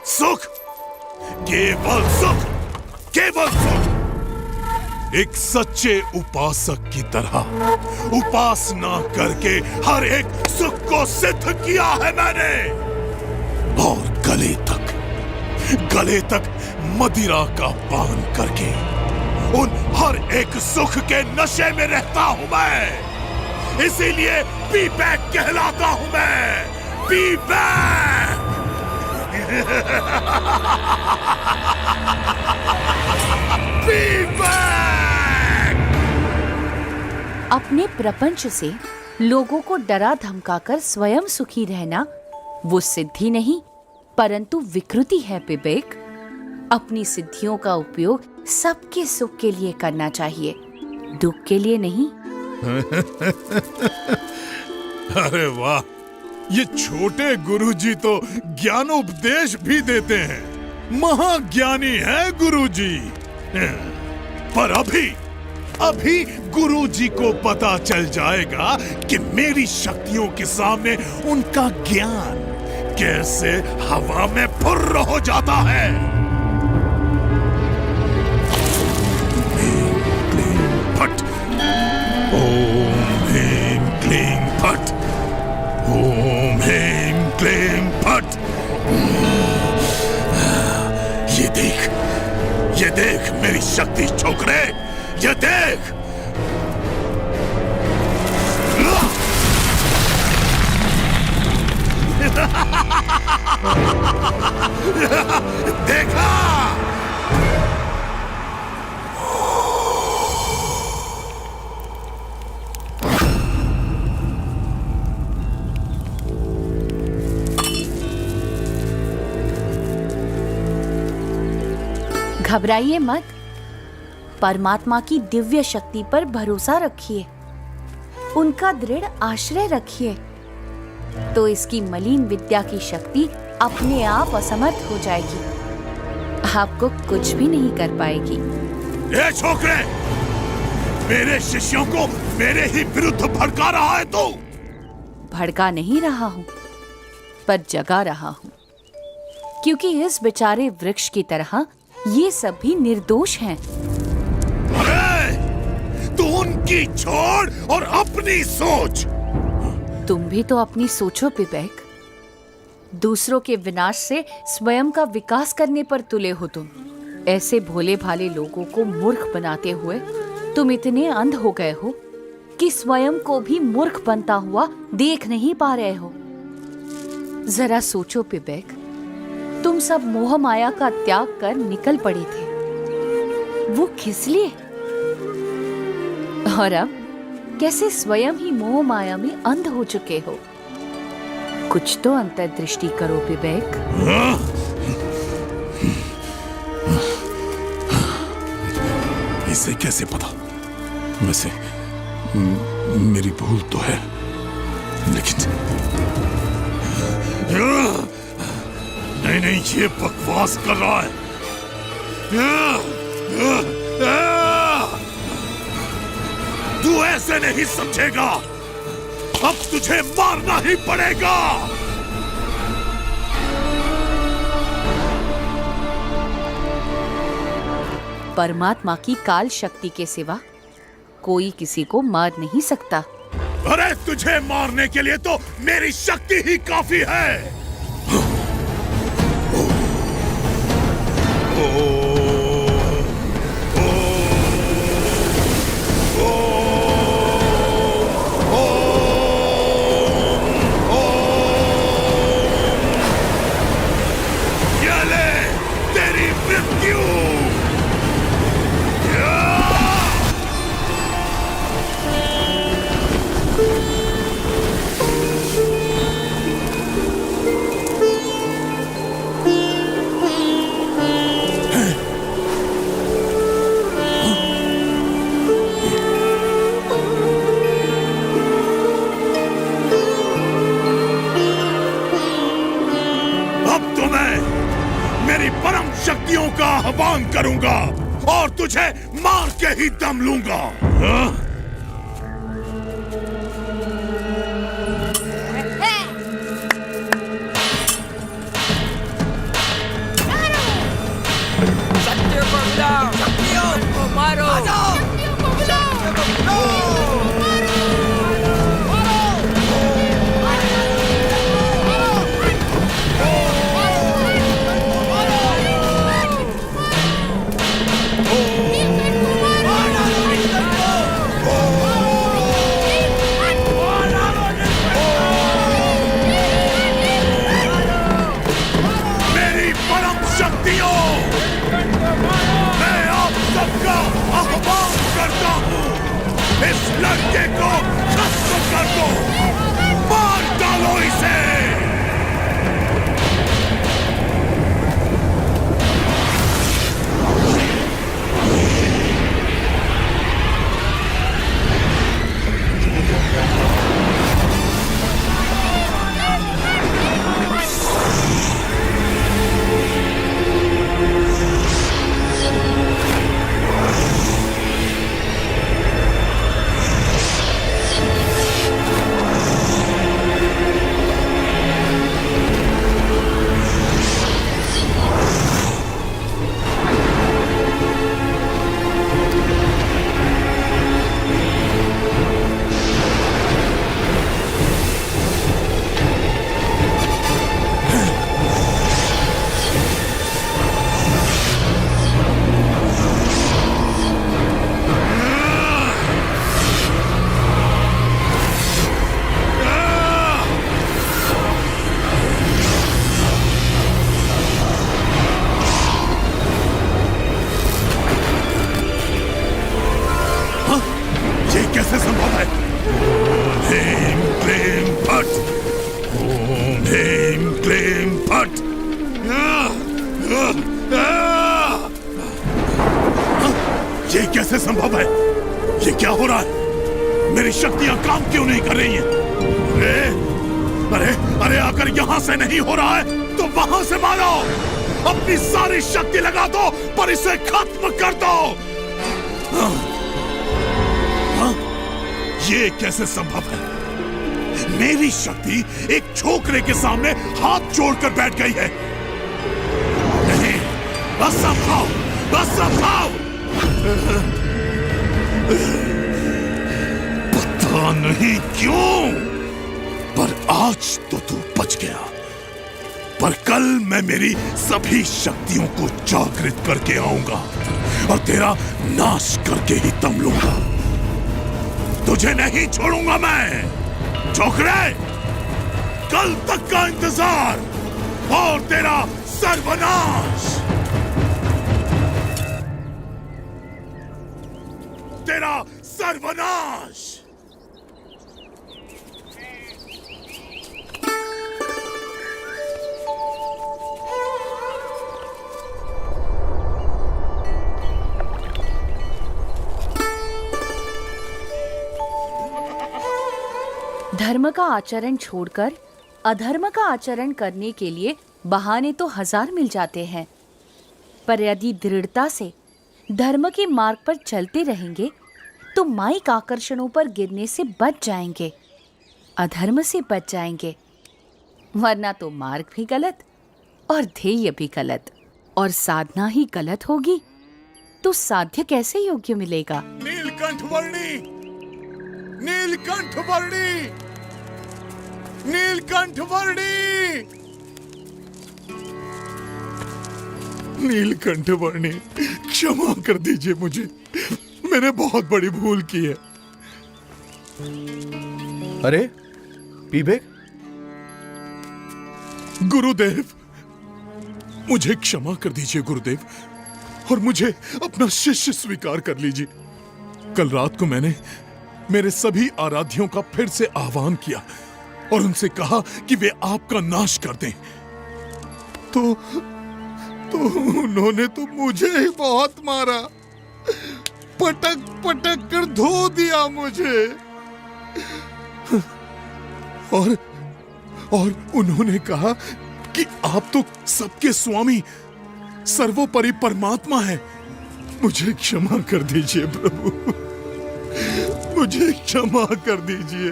सुख, केवल सुख, केवल सुख। एक सच्चे उपासक की तरह उपासना करके हर एक सुख को सिद्ध किया है मैंने, और गले तक मदिरा का पान करके उन हर एक सुख के नशे में रहता हूं मैं। इसीलिए पी-बैक कहलाता हूं मैं, पी-बैक। अपने प्रपंच से लोगों को डरा धमकाकर स्वयं सुखी रहना वो सिद्धि नहीं परंतु विकृति है विवेक। अपनी सिद्धियों का उपयोग सबके सुख के लिए करना चाहिए, दुख के लिए नहीं। अरे वाह, ये छोटे गुरुजी तो ज्ञानोपदेश भी देते हैं, महाज्ञानी है गुरुजी। पर अभी गुरुजी को पता चल जाएगा कि मेरी शक्तियों के सामने उनका ज्ञान कैसे हवा में फुर्र हो जाता है। फट, ओम ह्रीं क्लीं फट, ओम ह्रीं क्लीं फट। ये देख मेरी शक्ति छोकरे, ये देख। देखा? घबराइए मत, परमात्मा की दिव्य शक्ति पर भरोसा रखिए, उनका दृढ़ आश्रय रखिए, तो इसकी मलिन विद्या की शक्ति अपने आप असमर्थ हो जाएगी, आपको कुछ भी नहीं कर पाएगी। ये छोकरे, मेरे शिष्यों को मेरे ही विरुद्ध भड़का रहा है तू। भड़का नहीं रहा हूं, पर जगा रहा हूं, क्योंकि इस बेचारे वृक्ष की तरह ये सब भी निर्दोष हैं। अरे, तू उनकी छोड़ और अपनी सोच। तुम भी तो अपनी सोचो विवेक, दूसरों के विनाश से स्वयं का विकास करने पर तुले हो तुम। ऐसे भोले भाले लोगों को मूर्ख बनाते हुए तुम इतने अंध हो गए हो कि स्वयं को भी मूर्ख बनता हुआ देख नहीं पा रहे हो। जरा सोचो विवेक, तुम सब मोह माया का त्याग कर निकल पड़े थे, वो किस लिए? और अब कैसे स्वयं ही मोह माया में अंध हो चुके हो? कुछ तो अंतर्दृष्टि करो विवेक। इसे कैसे पता? वैसे मेरी भूल तो है, लेकिन नहीं, ये बकवास कर रहा है। तू ऐसे नहीं समझेगा, अब तुझे मारना ही पड़ेगा। परमात्मा की काल शक्ति के सिवा कोई किसी को मार नहीं सकता। अरे, तुझे मारने के लिए तो मेरी शक्ति ही काफी है। शक्तियों का आह्वान करूंगा और तुझे मार के ही दम लूंगा। हाँ? शक्तियों को बुलाओ, शक्तियों को मारो, शक्तियों को बुलाओ, शक्तियों को मेरी परम शक्तियों, मैं आप सबका आह्वान करता हूँ, इस लड़के को खत्म कर दो, मार डालो इसे। कैसे संभव है? ह्रीं क्लीं फट्, ओम ह्रीं क्लीं फट्। ये कैसे संभव है? ये क्या हो रहा है? मेरी शक्तियां काम क्यों नहीं कर रही हैं? अरे अरे अगर यहां से नहीं हो रहा है तो वहां से मारो, अपनी सारी शक्ति लगा दो पर इसे खत्म कर दो। ये कैसे संभव है? मेरी शक्ति एक छोकरे के सामने हाथ जोड़कर बैठ गई है। नहीं, असंभव, असंभव। पता नहीं क्यों, पर आज तो तू बच गया, पर कल मैं मेरी सभी शक्तियों को जागृत करके आऊंगा और तेरा नाश करके ही दम लूंगा। तुझे नहीं छोड़ूंगा मैं, छोकरे। कल तक का इंतजार और तेरा सर्वनाश, तेरा सर्वनाश। धर्म का आचरण छोड़कर अधर्म का आचरण करने के लिए बहाने तो हजार मिल जाते हैं, पर यदि दृढ़ता से धर्म के मार्ग पर चलते रहेंगे तो माइक आकर्षणों पर गिरने से बच जाएंगे, अधर्म से बच जाएंगे। वरना तो मार्ग भी गलत और ध्येय भी गलत, और साधना ही गलत होगी तो साध्य कैसे योग्य मिलेगा? नीलकंठ वर्णी, नीलकंठ वर्णी, नीलकंठ वर्णी, नीलकंठ वर्णी, क्षमा कर दीजिए मुझे, मैंने बहुत बड़ी भूल की है। अरे पीबेक, गुरुदेव, मुझे क्षमा कर दीजिए गुरुदेव, और मुझे अपना शिष्य स्वीकार कर लीजिए। कल रात को मैंने मेरे सभी आराध्यों का फिर से आह्वान किया और उनसे कहा कि वे आपका नाश कर दें, तो उन्होंने तो मुझे ही बहुत मारा, पटक पटक कर धो दिया मुझे, और उन्होंने कहा कि आप तो सबके स्वामी, सर्वोपरि परमात्मा है। मुझे क्षमा कर दीजिए प्रभु, मुझे क्षमा कर दीजिए।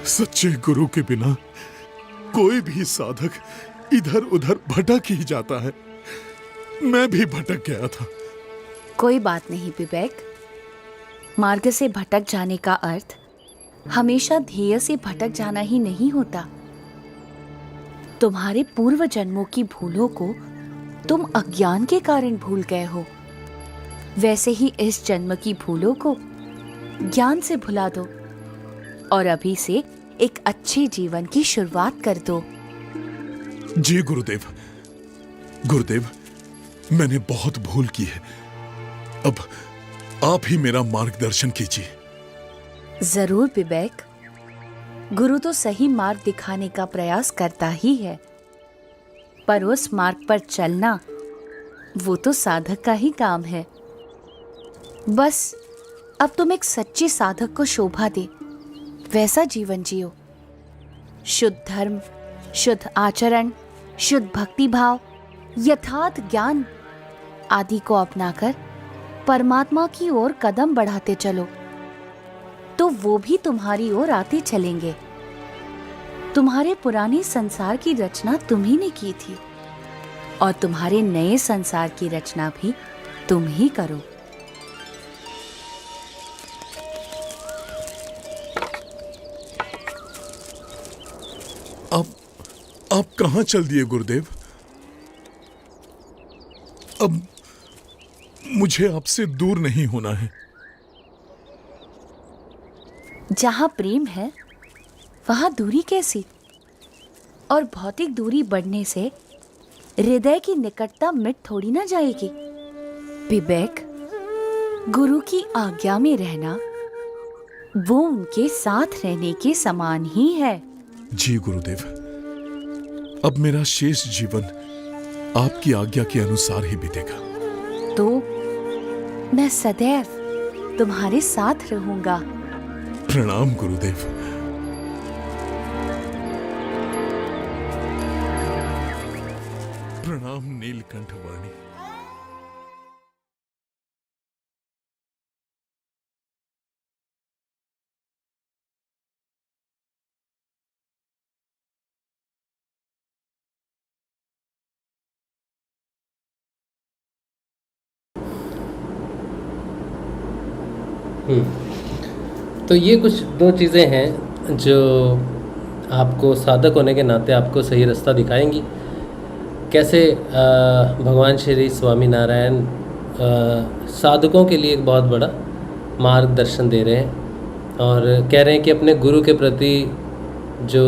सच्चे गुरु के बिना कोई भी साधक इधर उधर भटक ही जाता है। मैं भी भटक गया था। कोई बात नहीं विवेक, मार्ग से भटक जाने का अर्थ हमेशा ध्येय से भटक जाना ही नहीं होता। तुम्हारे पूर्व जन्मों की भूलों को तुम अज्ञान के कारण भूल गए हो, वैसे ही इस जन्म की भूलों को ज्ञान से भुला दो और अभी से एक अच्छे जीवन की शुरुआत कर दो। जी गुरुदेव, गुरुदेव मैंने बहुत भूल की है। अब आप ही मेरा मार्गदर्शन कीजिए। जरूर विवेक, गुरु तो सही मार्ग दिखाने का प्रयास करता ही है, पर उस मार्ग पर चलना वो तो साधक का ही काम है। बस अब तुम एक सच्चे साधक को शोभा दे वैसा जीवन जियो। शुद्ध धर्म, शुद्ध आचरण, शुद्ध भक्ति भाव, यथार्थ ज्ञान आदि को अपनाकर परमात्मा की ओर कदम बढ़ाते चलो, तो वो भी तुम्हारी ओर आते चलेंगे। तुम्हारे पुराने संसार की रचना तुम्ही ने की थी और तुम्हारे नए संसार की रचना भी तुम ही करो। आप कहां चल दिए गुरुदेव? अब मुझे आपसे दूर नहीं होना है। जहां प्रेम है वहां दूरी कैसी? और भौतिक दूरी बढ़ने से हृदय की निकटता मिट थोड़ी ना जाएगी। विवेक, गुरु की आज्ञा में रहना वो उनके साथ रहने के समान ही है। जी गुरुदेव, अब मेरा शेष जीवन आपकी आज्ञा के अनुसार ही बीतेगा। तो मैं सदैव तुम्हारे साथ रहूंगा। प्रणाम गुरुदेव। प्रणाम नीलकंठ वर्णी। तो ये कुछ दो चीज़ें हैं जो आपको साधक होने के नाते आपको सही रास्ता दिखाएंगी। कैसे भगवान श्री स्वामी नारायण साधकों के लिए एक बहुत बड़ा मार्गदर्शन दे रहे हैं और कह रहे हैं कि अपने गुरु के प्रति जो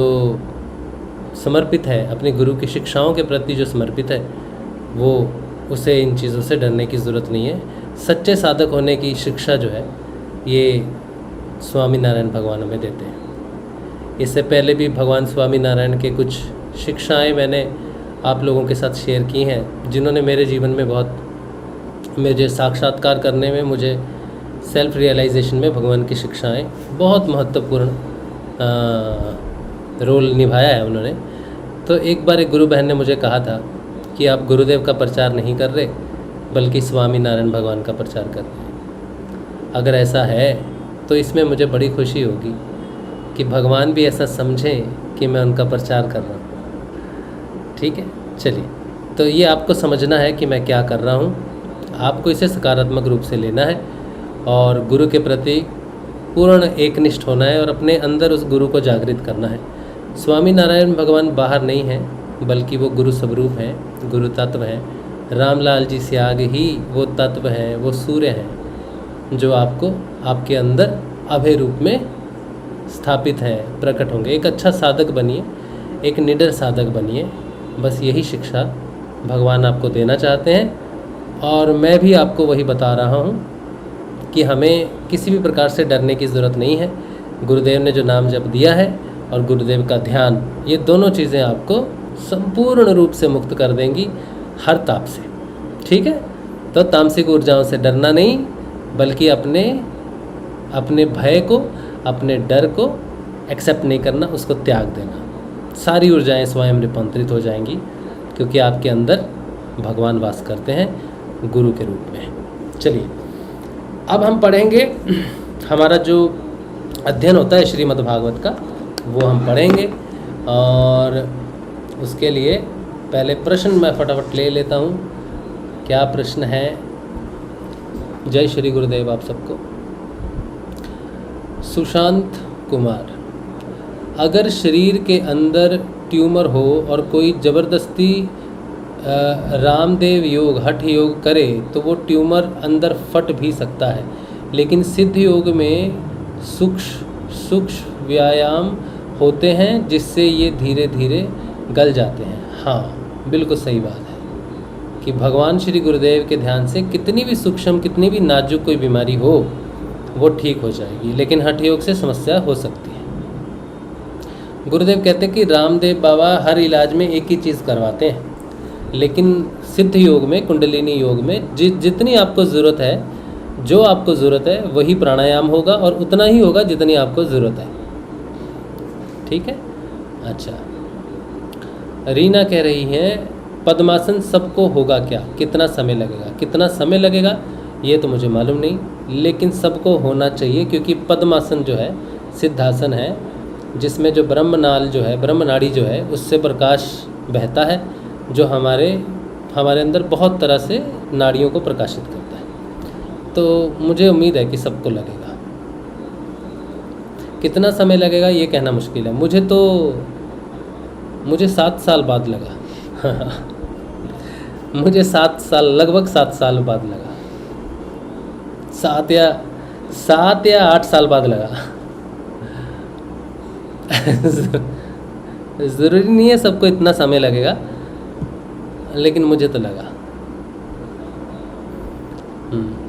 समर्पित है, अपने गुरु की शिक्षाओं के प्रति जो समर्पित है, वो उसे इन चीज़ों से डरने की ज़रूरत नहीं है। सच्चे साधक होने की शिक्षा जो है ये स्वामी नारायण भगवान हमें देते हैं। इससे पहले भी भगवान स्वामी नारायण के कुछ शिक्षाएं मैंने आप लोगों के साथ शेयर की हैं, जिन्होंने मेरे जीवन में बहुत, मुझे साक्षात्कार करने में, मुझे सेल्फ रियलाइजेशन में भगवान की शिक्षाएं बहुत महत्वपूर्ण रोल निभाया है उन्होंने। तो एक बार एक गुरु बहन ने मुझे कहा था कि आप गुरुदेव का प्रचार नहीं कर रहे बल्कि स्वामी नारायण भगवान का प्रचार कर रहे हैं। अगर ऐसा है तो इसमें मुझे बड़ी खुशी होगी कि भगवान भी ऐसा समझें कि मैं उनका प्रचार कर रहा हूँ। ठीक है, चलिए। तो ये आपको समझना है कि मैं क्या कर रहा हूँ, आपको इसे सकारात्मक रूप से लेना है और गुरु के प्रति पूर्ण एकनिष्ठ होना है और अपने अंदर उस गुरु को जागृत करना है। स्वामी नारायण भगवान बाहर नहीं हैं बल्कि वो गुरु स्वरूप हैं, गुरु तत्व हैं। रामलाल जी से आगे ही वो तत्व हैं, वो सूर्य हैं जो आपको आपके अंदर अभय रूप में स्थापित हैं, प्रकट होंगे। एक अच्छा साधक बनिए, एक निडर साधक बनिए। बस यही शिक्षा भगवान आपको देना चाहते हैं और मैं भी आपको वही बता रहा हूँ कि हमें किसी भी प्रकार से डरने की ज़रूरत नहीं है। गुरुदेव ने जो नाम जप दिया है और गुरुदेव का ध्यान, ये दोनों चीज़ें आपको संपूर्ण रूप से मुक्त कर देंगी हर ताप से। ठीक है, तो तामसिक ऊर्जाओं से डरना नहीं बल्कि अपने भय को, अपने डर को एक्सेप्ट नहीं करना, उसको त्याग देना। सारी ऊर्जाएं स्वयं रूपांतरित हो जाएंगी क्योंकि आपके अंदर भगवान वास करते हैं गुरु के रूप में। चलिए अब हम पढ़ेंगे, हमारा जो अध्ययन होता है श्रीमद् भागवत का वो हम पढ़ेंगे। और उसके लिए पहले प्रश्न मैं फटाफट ले लेता हूँ। क्या प्रश्न है? जय श्री गुरुदेव आप सबको। सुशांत कुमार, अगर शरीर के अंदर ट्यूमर हो और कोई ज़बरदस्ती रामदेव योग हठ योग करे तो वो ट्यूमर अंदर फट भी सकता है, लेकिन सिद्ध योग में सूक्ष्म व्यायाम होते हैं जिससे ये धीरे धीरे गल जाते हैं। हाँ बिल्कुल सही बात है कि भगवान श्री गुरुदेव के ध्यान से कितनी भी सूक्ष्म कितनी भी नाजुक कोई बीमारी हो वो ठीक हो जाएगी, लेकिन हठ योग से समस्या हो सकती है। गुरुदेव कहते हैं कि रामदेव बाबा हर इलाज में एक ही चीज़ करवाते हैं, लेकिन सिद्ध योग में कुंडलिनी योग में जितनी आपको ज़रूरत है, जो आपको ज़रूरत है वही प्राणायाम होगा और उतना ही होगा जितनी आपको ज़रूरत है। ठीक है। अच्छा, रीना कह रही है पद्मासन सबको होगा क्या, कितना समय लगेगा? कितना समय लगेगा ये तो मुझे मालूम नहीं, लेकिन सबको होना चाहिए, क्योंकि पद्मासन जो है सिद्धासन है जिसमें जो ब्रह्मनाल जो है ब्रह्मनाड़ी जो है उससे प्रकाश बहता है जो हमारे अंदर बहुत तरह से नाड़ियों को प्रकाशित करता है। तो मुझे उम्मीद है कि सबको लगेगा। कितना समय लगेगा ये कहना मुश्किल है। मुझे 7 साल बाद लगा मुझे 7 साल लगभग 7 साल बाद लगा, 7 या 8 साल बाद लगा ज़रूरी नहीं है सबको इतना समय लगेगा, लेकिन मुझे तो लगा।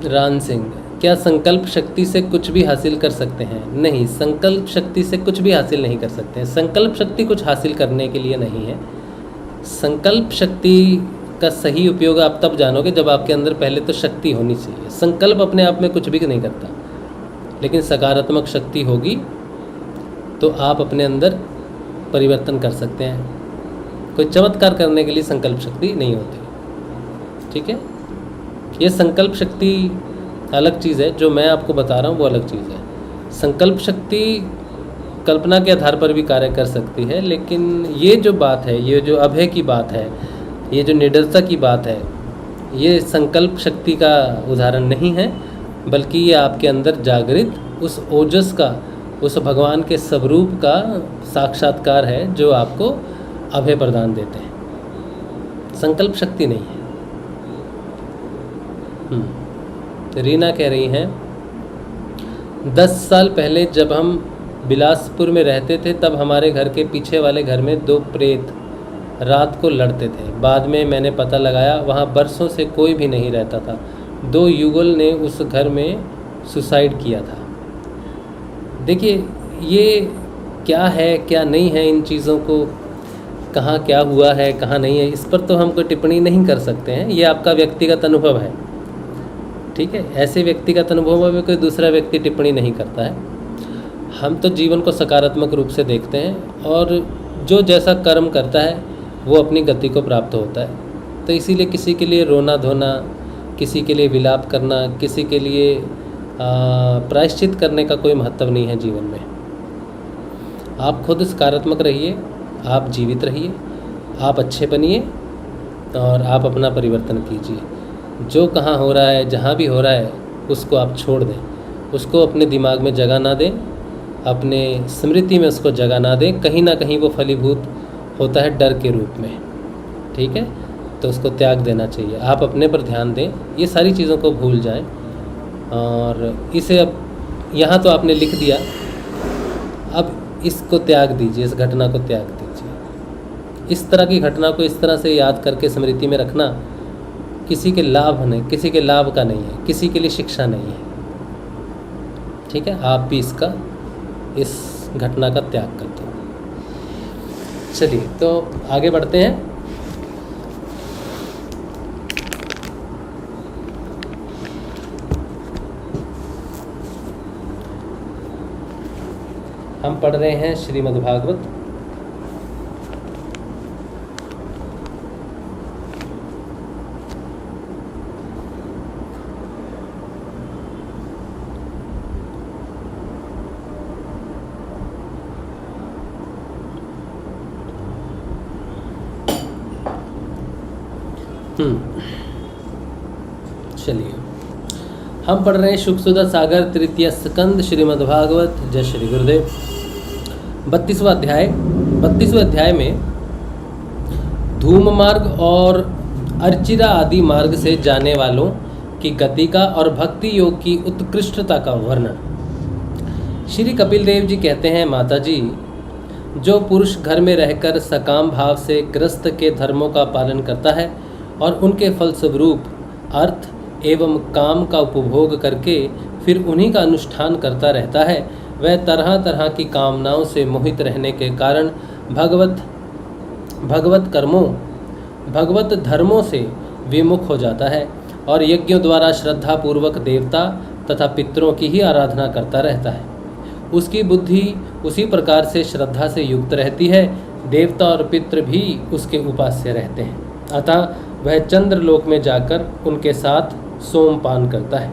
रान सिंह, क्या संकल्प शक्ति से कुछ भी हासिल कर सकते हैं? नहीं, संकल्प शक्ति से कुछ भी हासिल नहीं कर सकते हैं। संकल्प शक्ति कुछ हासिल करने के लिए नहीं है। संकल्प शक्ति का सही उपयोग आप तब जानोगे जब आपके अंदर पहले तो शक्ति होनी चाहिए। संकल्प अपने आप में कुछ भी नहीं करता, लेकिन सकारात्मक शक्ति होगी तो आप अपने अंदर परिवर्तन कर सकते हैं। कोई चमत्कार करने के लिए संकल्प शक्ति नहीं होती। ठीक है, ये संकल्प शक्ति अलग चीज़ है, जो मैं आपको बता रहा हूँ वो अलग चीज़ है। संकल्प शक्ति कल्पना के आधार पर भी कार्य कर सकती है, लेकिन ये जो बात है, ये जो अभय की बात है, ये जो निडरता की बात है, ये संकल्प शक्ति का उदाहरण नहीं है, बल्कि ये आपके अंदर जागृत उस ओजस का, उस भगवान के स्वरूप का साक्षात्कार है जो आपको अभय प्रदान देते हैं। संकल्प शक्ति नहीं है। रीना कह रही हैं 10 साल पहले जब हम बिलासपुर में रहते थे तब हमारे घर के पीछे वाले घर में 2 प्रेत रात को लड़ते थे। बाद में मैंने पता लगाया वहाँ बरसों से कोई भी नहीं रहता था। 2 युगल ने उस घर में सुसाइड किया था। देखिए, ये क्या है क्या नहीं है, इन चीज़ों को कहाँ क्या हुआ है कहाँ नहीं है, इस पर तो हम कोई टिप्पणी नहीं कर सकते हैं। ये आपका व्यक्तिगत अनुभव है। ठीक है, ऐसे व्यक्तिगत अनुभवों में कोई दूसरा व्यक्ति टिप्पणी नहीं करता है। हम तो जीवन को सकारात्मक रूप से देखते हैं और जो जैसा कर्म करता है वो अपनी गति को प्राप्त होता है। तो इसीलिए किसी के लिए रोना धोना, किसी के लिए विलाप करना, किसी के लिए प्रायश्चित करने का कोई महत्व नहीं है जीवन में। आप खुद सकारात्मक रहिए, आप जीवित रहिए, आप अच्छे बनिए और आप अपना परिवर्तन कीजिए। जो कहाँ हो रहा है, जहाँ भी हो रहा है, उसको आप छोड़ दें, उसको अपने दिमाग में जगह ना दें, अपने स्मृति में उसको जगह ना दें। कहीं ना कहीं वो फलीभूत होता है डर के रूप में। ठीक है, तो उसको त्याग देना चाहिए। आप अपने पर ध्यान दें, ये सारी चीज़ों को भूल जाएं। और इसे अब यहाँ तो आपने लिख दिया, अब इसको त्याग दीजिए, इस घटना को त्याग दीजिए। इस तरह की घटना को इस तरह से याद करके स्मृति में रखना किसी के लाभ नहीं, किसी के लाभ का नहीं है, किसी के लिए शिक्षा नहीं है। ठीक है, आप भी इस घटना का त्याग कर दो। चलिए तो आगे बढ़ते हैं। हम पढ़ रहे हैं श्रीमद् भागवत चलिए, हम पढ़ रहे हैं शुभसुदा सागर तृतीय स्कंद श्रीमद्भागवत। जय श्री गुरुदेव। 32वां अध्याय में धूम मार्ग और अर्चिरा आदि मार्ग से जाने वालों की गति का और भक्ति योग की उत्कृष्टता का वर्णन। श्री कपिल देव जी कहते हैं, माता जी, जो पुरुष घर में रहकर सकाम भाव से गृहस्थ के धर्मों का पालन करता है और उनके फलस्वरूप अर्थ एवं काम का उपभोग करके फिर उन्हीं का अनुष्ठान करता रहता है, वह तरह तरह की कामनाओं से मोहित रहने के कारण भगवत धर्मों से विमुख हो जाता है और यज्ञों द्वारा श्रद्धा पूर्वक देवता तथा पितरों की ही आराधना करता रहता है। उसकी बुद्धि उसी प्रकार से श्रद्धा से युक्त रहती है, देवता और पितृ भी उसके उपास्य रहते हैं, अतः वह चंद्रलोक में जाकर उनके साथ सोमपान करता है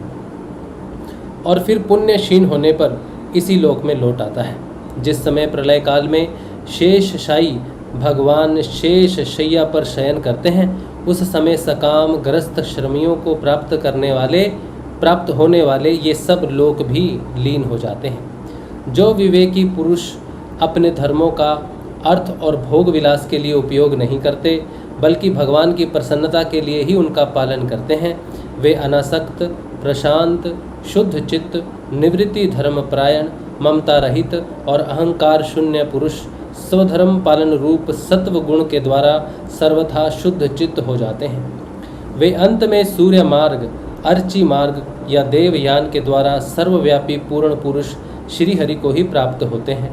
और फिर पुण्यशीन होने पर इसी लोक में लौट आता है। जिस समय प्रलय काल में शेषशायी भगवान शेष शैया पर शयन करते हैं, उस समय सकाम ग्रस्त श्रमियों को प्राप्त होने वाले ये सब लोक भी लीन हो जाते हैं। जो विवेकी पुरुष अपने धर्मों का अर्थ और भोग विलास के लिए उपयोग नहीं करते, बल्कि भगवान की प्रसन्नता के लिए ही उनका पालन करते हैं, वे अनासक्त, प्रशांत, शुद्ध चित्त, निवृत्ति धर्म परायण, ममता रहित और अहंकार शून्य पुरुष स्वधर्म पालन रूप सत्व गुण के द्वारा सर्वथा शुद्ध चित्त हो जाते हैं। वे अंत में सूर्य मार्ग, अर्ची मार्ग या देवयान के द्वारा सर्वव्यापी पूर्ण पुरुष श्री हरि को ही प्राप्त होते हैं।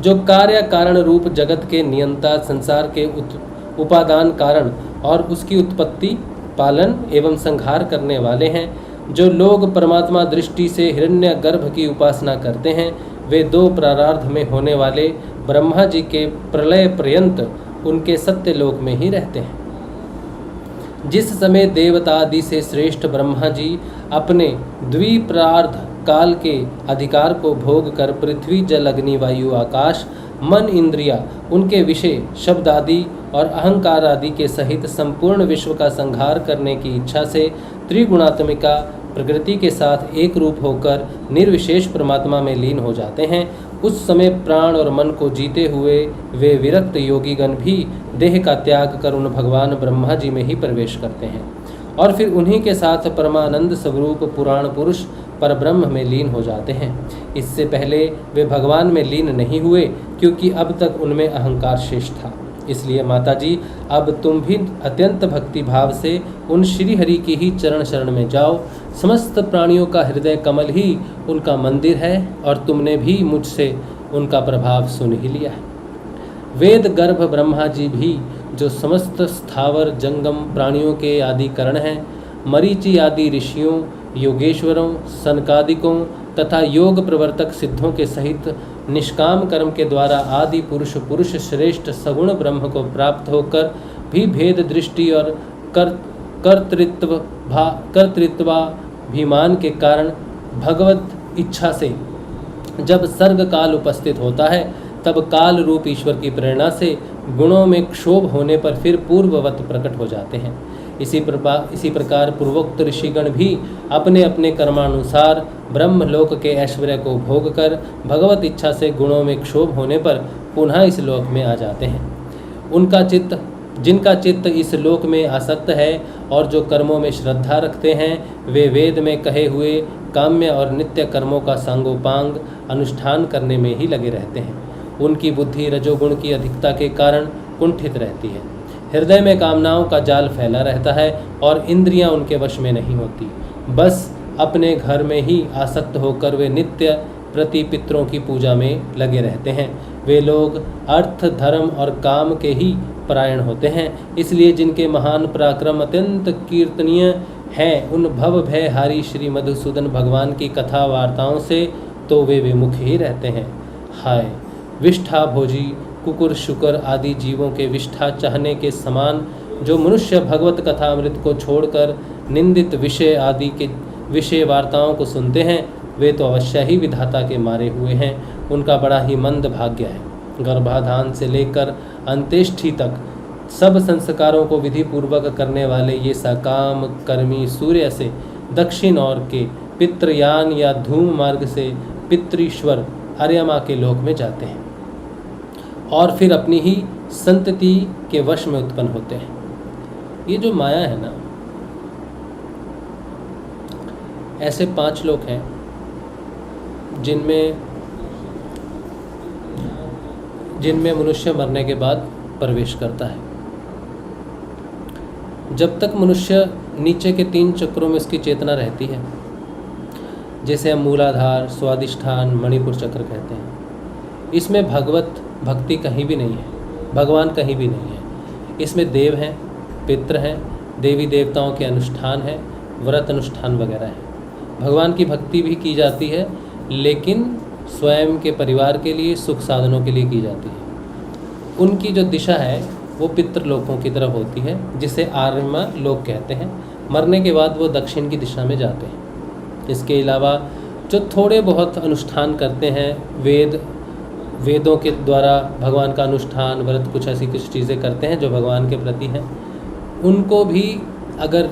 जो कार्य कारण रूप जगत के नियंता, संसार के उपादान कारण और उसकी उत्पत्ति, पालन एवं संहार करने वाले हैं, जो लोग परमात्मा दृष्टि से हिरण्य गर्भ की उपासना करते हैं, वे दो प्रारार्ध में होने वाले ब्रह्मा जी के प्रलय पर्यंत उनके सत्यलोक में ही रहते हैं। जिस समय देवता आदि से श्रेष्ठ ब्रह्मा जी अपने द्विप्रार्ध काल के अधिकार को भोग कर पृथ्वी, जल, अग्नि, वायु, आकाश, मन, इंद्रिया, उनके विषय, शब्द आदि और अहंकार आदि के सहित संपूर्ण विश्व का संहार करने की इच्छा से त्रिगुणात्मिका प्रकृति के साथ एक रूप होकर निर्विशेष परमात्मा में लीन हो जाते हैं, उस समय प्राण और मन को जीते हुए वे विरक्त योगीगण भी देह का त्याग कर उन भगवान ब्रह्मा जी में ही प्रवेश करते हैं और फिर उन्हीं के साथ परमानंद स्वरूप पुराण पुरुष परब्रह्म में लीन हो जाते हैं। इससे पहले वे भगवान में लीन नहीं हुए, क्योंकि अब तक उनमें अहंकार शेष था। इसलिए माता जी, अब तुम भी अत्यंत भक्ति भाव से उन श्री हरि की ही चरण शरण में जाओ। समस्त प्राणियों का हृदय कमल ही उनका मंदिर है और तुमने भी मुझसे उनका प्रभाव सुन ही लिया है। वेद गर्भ ब्रह्मा जी भी, जो समस्त स्थावर जंगम प्राणियों के आदि करण हैं, मरीचि आदि ऋषियों, योगेश्वरों, सनकादिकों तथा योग प्रवर्तक सिद्धों के सहित निष्काम कर्म के द्वारा आदि पुरुष श्रेष्ठ सगुण ब्रह्म को प्राप्त होकर भी भेद दृष्टि और कर्तृत्वाभिमान के कारण भगवत इच्छा से जब सर्ग काल उपस्थित होता है, तब काल रूप ईश्वर की प्रेरणा से गुणों में क्षोभ होने पर फिर पूर्ववत प्रकट हो जाते हैं। इसी प्रकार पूर्वोक्त ऋषिगण भी अपने अपने कर्मानुसार ब्रह्मलोक के ऐश्वर्य को भोग कर भगवत इच्छा से गुणों में क्षोभ होने पर पुनः इस लोक में आ जाते हैं। जिनका चित्त इस लोक में आसक्त है और जो कर्मों में श्रद्धा रखते हैं, वे वेद में कहे हुए काम्य और नित्य कर्मों का सांगोपांग अनुष्ठान करने में ही लगे रहते हैं। उनकी बुद्धि रजोगुण की अधिकता के कारण कुंठित रहती है, हृदय में कामनाओं का जाल फैला रहता है और इंद्रियां उनके वश में नहीं होती। बस अपने घर में ही आसक्त होकर वे नित्य प्रति पितरों की पूजा में लगे रहते हैं। वे लोग अर्थ, धर्म और काम के ही परायण होते हैं। इसलिए जिनके महान पराक्रम अत्यंत कीर्तनीय हैं, उन भव भय हारी श्री मधुसूदन भगवान की कथा वार्ताओं से तो वे विमुख ही रहते हैं। हाय, विष्ठा भोजी कुकुर शुकर आदि जीवों के विष्ठा चाहने के समान जो मनुष्य भगवत कथा अमृत को छोड़कर निंदित विषय आदि के विषय वार्ताओं को सुनते हैं, वे तो अवश्य ही विधाता के मारे हुए हैं। उनका बड़ा ही मंद भाग्य है। गर्भाधान से लेकर अंत्येष्टि तक सब संस्कारों को विधि पूर्वक करने वाले ये सकाम कर्मी सूर्य से दक्षिण ओर के पितृयान या धूम मार्ग से पितृश्वर आर्यमा के लोक में जाते हैं और फिर अपनी ही संतति के वश में उत्पन्न होते हैं। ये जो माया है ना, ऐसे 5 लोक हैं जिनमें मनुष्य मरने के बाद प्रवेश करता है। जब तक मनुष्य नीचे के 3 चक्रों में उसकी चेतना रहती है, जैसे हम मूलाधार, स्वादिष्ठान, मणिपुर चक्र कहते हैं, इसमें भगवत भक्ति कहीं भी नहीं है, भगवान कहीं भी नहीं है। इसमें देव हैं, पितृ हैं, देवी देवताओं के अनुष्ठान हैं, व्रत अनुष्ठान वगैरह हैं। भगवान की भक्ति भी की जाती है, लेकिन स्वयं के परिवार के लिए, सुख साधनों के लिए की जाती है। उनकी जो दिशा है वो पितृलोकों की तरफ होती है, जिसे आर्यमा लोक कहते हैं। मरने के बाद वो दक्षिण की दिशा में जाते हैं। इसके अलावा जो थोड़े बहुत अनुष्ठान करते हैं, वेदों के द्वारा भगवान का अनुष्ठान, व्रत, कुछ ऐसी कुछ चीज़ें करते हैं जो भगवान के प्रति हैं, उनको भी अगर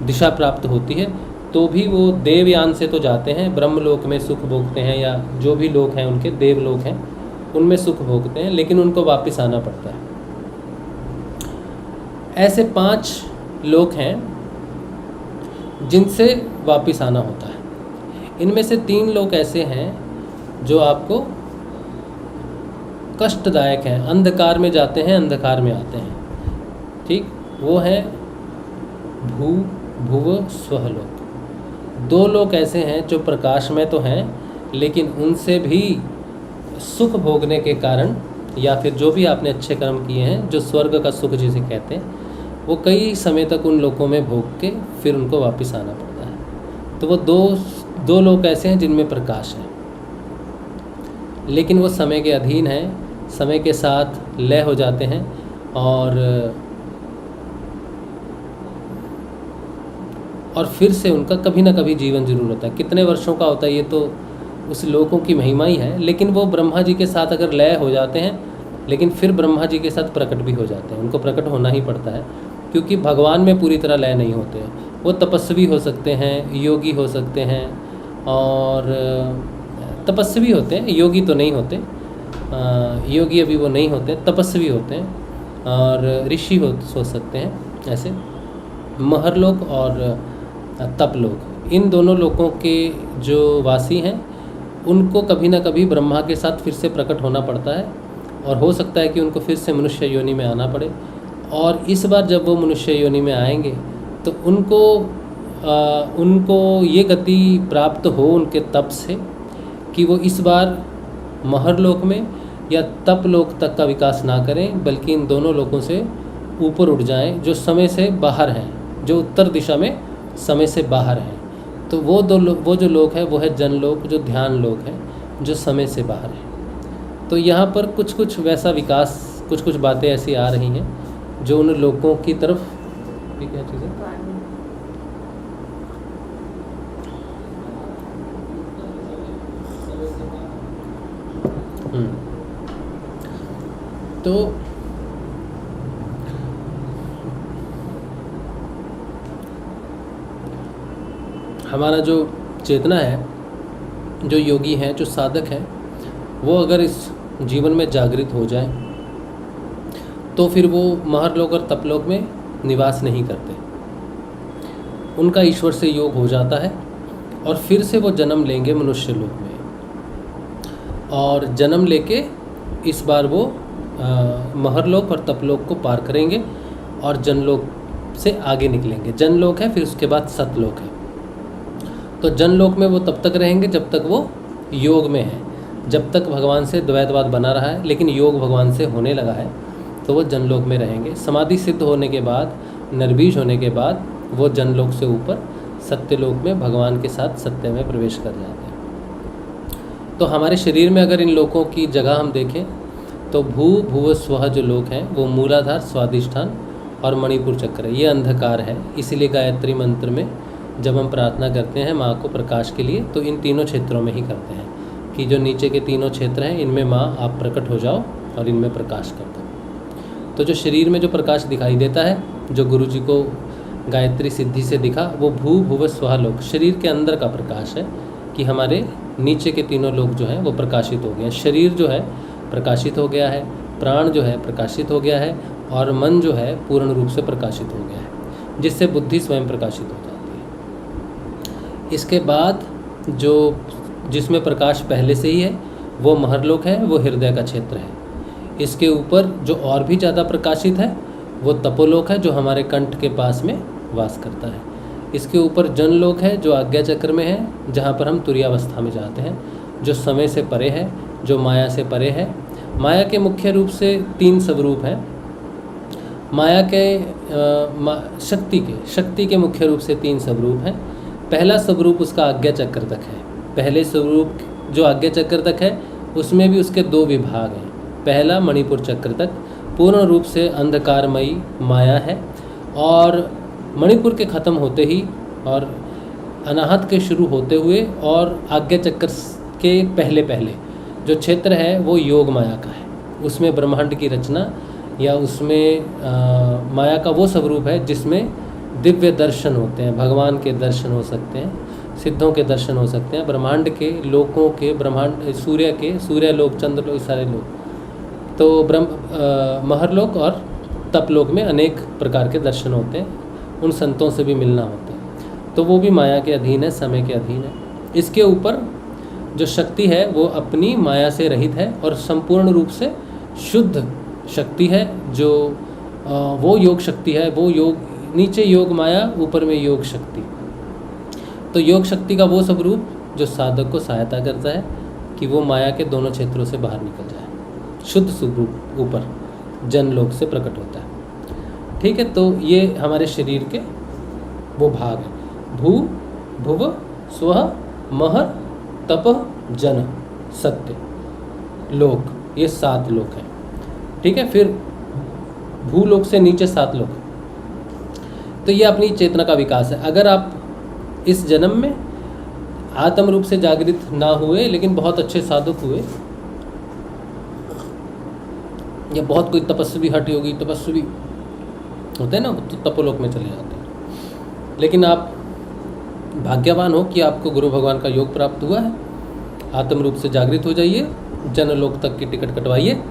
दिशा प्राप्त होती है तो भी वो देवयान से तो जाते हैं, ब्रह्मलोक में सुख भोगते हैं, या जो भी लोक हैं उनके देवलोक हैं उनमें सुख भोगते हैं, लेकिन उनको वापस आना पड़ता है। ऐसे 5 लोक हैं जिनसे वापस आना होता है। इनमें से 3 लोक ऐसे हैं जो आपको कष्टदायक हैं, अंधकार में जाते हैं, अंधकार में आते हैं। ठीक, वो है भुव स्वहलोक। 2 लोक ऐसे हैं जो प्रकाश में तो हैं, लेकिन उनसे भी सुख भोगने के कारण, या फिर जो भी आपने अच्छे कर्म किए हैं, जो स्वर्ग का सुख जिसे कहते हैं, वो कई समय तक उन लोकों में भोग के फिर उनको वापस आना पड़ता है। तो वो दो लोक ऐसे हैं जिनमें प्रकाश है, लेकिन वो समय के अधीन हैं, समय के साथ लय हो जाते हैं और फिर से उनका कभी ना कभी जीवन जरूर होता है। कितने वर्षों का होता है ये तो उस लोकों की महिमा ही है, लेकिन वो ब्रह्मा जी के साथ अगर लय हो जाते हैं, लेकिन फिर ब्रह्मा जी के साथ प्रकट भी हो जाते हैं। उनको प्रकट होना ही पड़ता है, क्योंकि भगवान में पूरी तरह लय नहीं होते हैं। वो तपस्वी हो सकते हैं, योगी हो सकते हैं, और तपस्वी होते हैं, योगी तो नहीं होते, योगी अभी वो नहीं होते, तपस्वी होते हैं, और ऋषि हो सकते हैं। ऐसे महरलोक और तपलोक, इन दोनों लोकों के जो वासी हैं उनको कभी ना कभी ब्रह्मा के साथ फिर से प्रकट होना पड़ता है, और हो सकता है कि उनको फिर से मनुष्य योनि में आना पड़े। और इस बार जब वो मनुष्य योनि में आएंगे तो उनको ये गति प्राप्त हो उनके तप से कि वो इस बार महरलोक में या तपलोक तक का विकास ना करें, बल्कि इन दोनों लोकों से ऊपर उठ जाएं, जो समय से बाहर हैं, जो उत्तर दिशा में समय से बाहर हैं। तो वो जो लोक है वो है जनलोक, जो ध्यान लोक है, जो समय से बाहर है। तो यहाँ पर कुछ वैसा विकास, कुछ बातें ऐसी आ रही हैं जो उन लोगों की तरफ, क्या चीज़ है, तो हमारा जो चेतना है, जो योगी हैं, जो साधक हैं, वो अगर इस जीवन में जागृत हो जाए तो फिर वो महरलोक और तपलोक में निवास नहीं करते। उनका ईश्वर से योग हो जाता है और फिर से वो जन्म लेंगे मनुष्य लोक में, और जन्म लेके इस बार वो महरलोक और तपलोक को पार करेंगे और जनलोक से आगे निकलेंगे। जनलोक है, फिर उसके बाद सतलोक है। तो जनलोक में वो तब तक रहेंगे जब तक वो योग में है, जब तक भगवान से द्वैतवाद बना रहा है, लेकिन योग भगवान से होने लगा है तो वो जनलोक में रहेंगे। समाधि सिद्ध होने के बाद, निर्बीज होने के बाद वो जनलोक से ऊपर सत्यलोक में भगवान के साथ सत्य में प्रवेश कर जाते हैं। तो हमारे शरीर में अगर इन लोकों की जगह हम देखें तो भूव स्वह जो लोक हैं वो मूलाधार, स्वादिष्ठान और मणिपुर चक्र है। ये अंधकार है, इसीलिए गायत्री मंत्र में जब हम प्रार्थना करते हैं माँ को प्रकाश के लिए तो इन तीनों क्षेत्रों में ही करते हैं कि जो नीचे के तीनों क्षेत्र हैं इनमें माँ आप प्रकट हो जाओ और इनमें प्रकाश कर दो। तो जो शरीर में जो प्रकाश दिखाई देता है, जो गुरु जी को गायत्री सिद्धि से दिखा, वो भू भुव स्वः लोक, शरीर के अंदर का प्रकाश है कि हमारे नीचे के तीनों लोक जो हैं वो प्रकाशित हो गए हैं। शरीर जो है प्रकाशित हो गया है, प्राण जो है प्रकाशित हो गया है, और मन जो है पूर्ण रूप से प्रकाशित हो गया है, जिससे बुद्धि स्वयं प्रकाशित हो जाती है। इसके बाद जो जिसमें प्रकाश पहले से ही है वो महरलोक है, वो हृदय का क्षेत्र है। इसके ऊपर जो और भी ज़्यादा प्रकाशित है वो तपोलोक है, जो हमारे कंठ के पास में वास करता है। इसके ऊपर जनलोक है, जो आज्ञा चक्र में है, जहाँ पर हम तुरीयावस्था में जाते हैं, जो समय से परे है, जो माया से परे है। माया के मुख्य रूप से 3 स्वरूप हैं। माया के शक्ति के मुख्य रूप से 3 स्वरूप हैं। पहला स्वरूप उसका आज्ञा चक्र तक है। पहले स्वरूप जो आज्ञा चक्र तक है उसमें भी उसके 2 विभाग हैं। पहला मणिपुर चक्र तक पूर्ण रूप से अंधकारमयी माया है, और मणिपुर के ख़त्म होते ही और अनाहत के शुरू होते हुए और आज्ञा चक्र के पहले पहले जो क्षेत्र है वो योग माया का है। उसमें ब्रह्मांड की रचना या उसमें माया का वो स्वरूप है जिसमें दिव्य दर्शन होते हैं, भगवान के दर्शन हो सकते हैं, सिद्धों के दर्शन हो सकते हैं, ब्रह्मांड के लोकों के, ब्रह्मांड सूर्य लोक, चंद्र लोक, सारे लोक। तो महरलोक और तपलोक में अनेक प्रकार के दर्शन होते हैं, उन संतों से भी मिलना होता है, तो वो भी माया के अधीन है, समय के अधीन है। इसके ऊपर जो शक्ति है वो अपनी माया से रहित है और संपूर्ण रूप से शुद्ध शक्ति है, जो वो योग शक्ति है। वो योग, नीचे योग माया, ऊपर में योग शक्ति। तो योग शक्ति का वो स्वरूप जो साधक को सहायता करता है कि वो माया के दोनों क्षेत्रों से बाहर निकल जाए। शुद्ध स्वरूप ऊपर जनलोक से प्रकट होता है। ठीक है, तो ये हमारे शरीर के वो भाग हैं, भू भुव स्वः महर तप जन सत्य लोक, ये 7 लोक हैं। ठीक है, फिर भूलोक से नीचे 7 लोक। तो ये अपनी चेतना का विकास है। अगर आप इस जन्म में आत्म रूप से जागृत ना हुए लेकिन बहुत अच्छे साधक हुए, या बहुत कोई तपस्वी हट योगी तपस्वी होते हैं ना, तो तपोलोक में चले जाते हैं। लेकिन आप भाग्यवान हो कि आपको गुरु भगवान का योग प्राप्त हुआ है। आत्म रूप से जागृत हो जाइए, जनलोक तक की टिकट कटवाइए,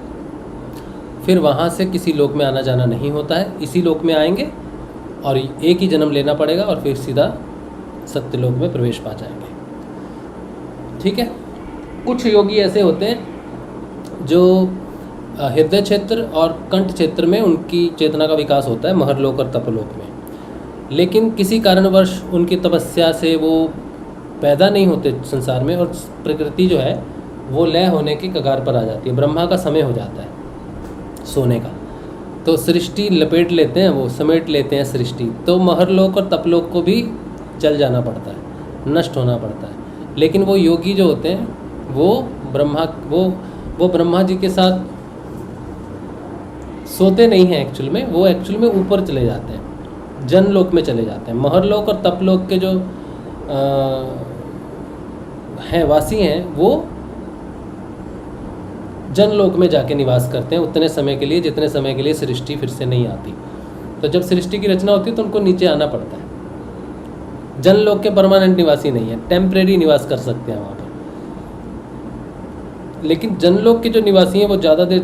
फिर वहाँ से किसी लोक में आना जाना नहीं होता है, इसी लोक में आएंगे और एक ही जन्म लेना पड़ेगा और फिर सीधा सत्यलोक में प्रवेश पा जाएंगे। ठीक है, कुछ योगी ऐसे होते हैं जो हृदय क्षेत्र और कंठ क्षेत्र में उनकी चेतना का विकास होता है, महरलोक और तपलोक में, लेकिन किसी कारणवश उनकी तपस्या से वो पैदा नहीं होते संसार में, और प्रकृति जो है वो लय होने के कगार पर आ जाती है। ब्रह्मा का समय हो जाता है सोने का, तो सृष्टि लपेट लेते हैं, वो समेट लेते हैं सृष्टि। तो महरलोक और तपलोक को भी जल जाना पड़ता है, नष्ट होना पड़ता है। लेकिन वो योगी जो होते हैं वो ब्रह्मा जी के साथ सोते नहीं हैं एक्चुअल में ऊपर चले जाते हैं, जनलोक में चले जाते हैं। महरलोक और तपलोक के जो हैं वासी हैं वो जनलोक में जाके निवास करते हैं उतने समय के लिए जितने समय के लिए सृष्टि फिर से नहीं आती। तो जब सृष्टि की रचना होती है तो उनको नीचे आना पड़ता है। जनलोक के परमानेंट निवासी नहीं है, टेम्परेरी निवास कर सकते हैं वहाँ पर। लेकिन जनलोक के जो निवासी हैं वो ज़्यादा देर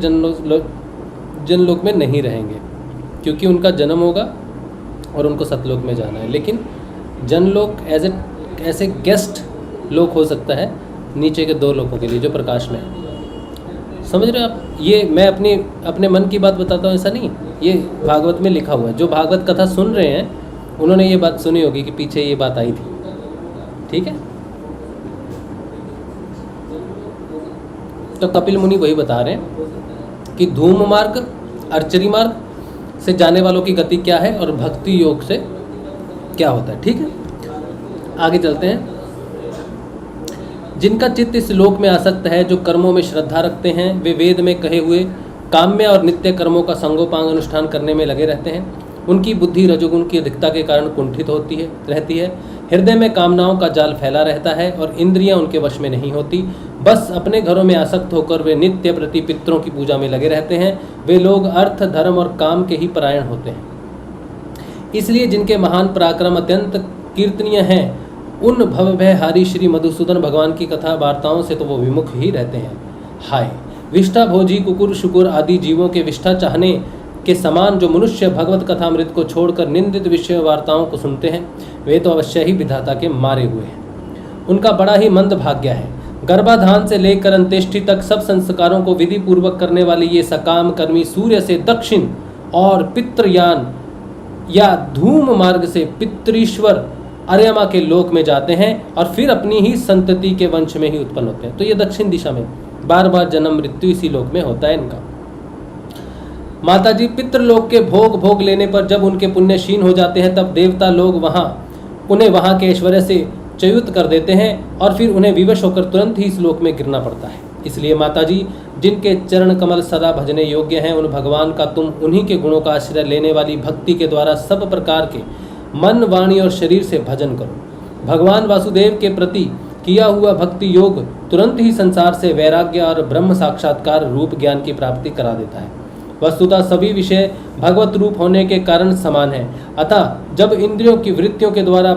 जनलोक में नहीं रहेंगे, क्योंकि उनका जन्म होगा और उनको सतलोक में जाना है। लेकिन जनलोक ऐसे गेस्ट लोक हो सकता है नीचे के 2 लोकों के लिए जो प्रकाश में है। समझ रहे हो आप? ये मैं अपने मन की बात बताता हूँ, ऐसा नहीं, ये भागवत में लिखा हुआ है। जो भागवत कथा सुन रहे हैं उन्होंने ये बात सुनी होगी कि पीछे ये बात आई थी। ठीक है, तो कपिल मुनि वही बता रहे हैं कि धूम मार्ग, अर्चरी मार्ग से जाने वालों की गति क्या है और भक्ति योग से क्या होता है। ठीक है, आगे चलते हैं। जिनका चित्त इस लोक में आसक्त है, जो कर्मों में श्रद्धा रखते हैं, वे वेद में कहे हुए काम्य और नित्य कर्मों का संगोपांग अनुष्ठान करने में लगे रहते हैं। उनकी बुद्धि रजोगुण की अधिकता के कारण कुंठित रहती है। हृदय में कामनाओं का जाल फैला रहता है और इंद्रियां उनके वश में नहीं होती, बस अपने घरों में आसक्त होकर वे नित्य प्रति पितरों की पूजा में लगे रहते हैं। वे लोग अर्थ, धर्म और काम के ही परायण होते हैं। इसलिए जिनके महान पराक्रम अत्यंत कीर्तनीय हैं, उन भवभयहारी श्री मधुसूदन भगवान की कथा वार्ताओं से तो वो विमुख ही रहते हैं। हाय, विष्ठा भोजी, कुकुर, शुकुर आदि जीवों के विष्ठा चाहने के समान जो मनुष्य भगवत कथामृत को छोड़कर निंदित विषय वार्ताओं को सुनते हैं, वे तो अवश्य ही विधाता के मारे हुए हैं। उनका बड़ा ही मंद भाग्य है। गर्भाधान से लेकर अंत्येष्टि तक सब संस्कारों को विधि पूर्वक करने वाले ये सकाम कर्मी सूर्य से दक्षिण और पितृयान या धूम मार्ग से पितृश्वर अर्यमा के लोक में जाते हैं और फिर अपनी ही संतति के वंश में ही उत्पन्न होते हैं। तो ये दक्षिण दिशा में बार बार जन्म मृत्यु इसी लोक में होता है इनका। माताजी, पितृलोक के भोग लेने पर जब उनके पुण्य क्षीण हो जाते हैं, तब देवता लोग उन्हें वहां के ऐश्वर्य से च्युत कर देते हैं और फिर उन्हें विवश होकर तुरंत ही इस लोक में गिरना पड़ता है। इसलिए माताजी, जिनके चरण कमल सदा भजने योग्य हैं, उन भगवान का तुम उन्हीं के गुणों का आश्रय लेने वाली भक्ति के द्वारा सब प्रकार के मन, वाणी और शरीर से भजन करो। भगवान वासुदेव के प्रति किया हुआ भक्ति योग तुरंत ही संसार से वैराग्य और ब्रह्म साक्षात्कार रूप ज्ञान की प्राप्ति करा देता है। वस्तुतः सभी विषय भगवत रूप होने के कारण समान है। अतः जब इंद्रियों की वृत्तियों के द्वारा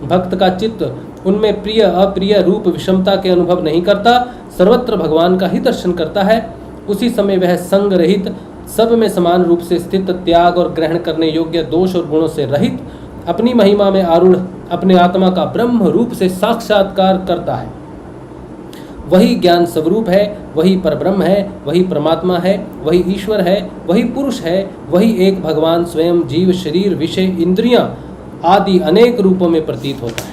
भक्त का चित्त उनमें प्रिय अप्रिय रूप विषमता के अनुभव नहीं करता, सर्वत्र भगवान का ही दर्शन करता है, उसी समय वह संग रहित, सब में समान रूप से स्थित, त्याग और ग्रहण करने योग्य दोष और गुणों से रहित, अपनी महिमा में आरूढ़ अपने आत्मा का ब्रह्म रूप से साक्षात्कार करता है। वही ज्ञान स्वरूप है, वही परब्रह्म है, वही परमात्मा है, वही ईश्वर है, वही पुरुष है, वही एक भगवान स्वयं जीव, शरीर, विषय, इंद्रियां आदि अनेक रूपों में प्रतीत होता है।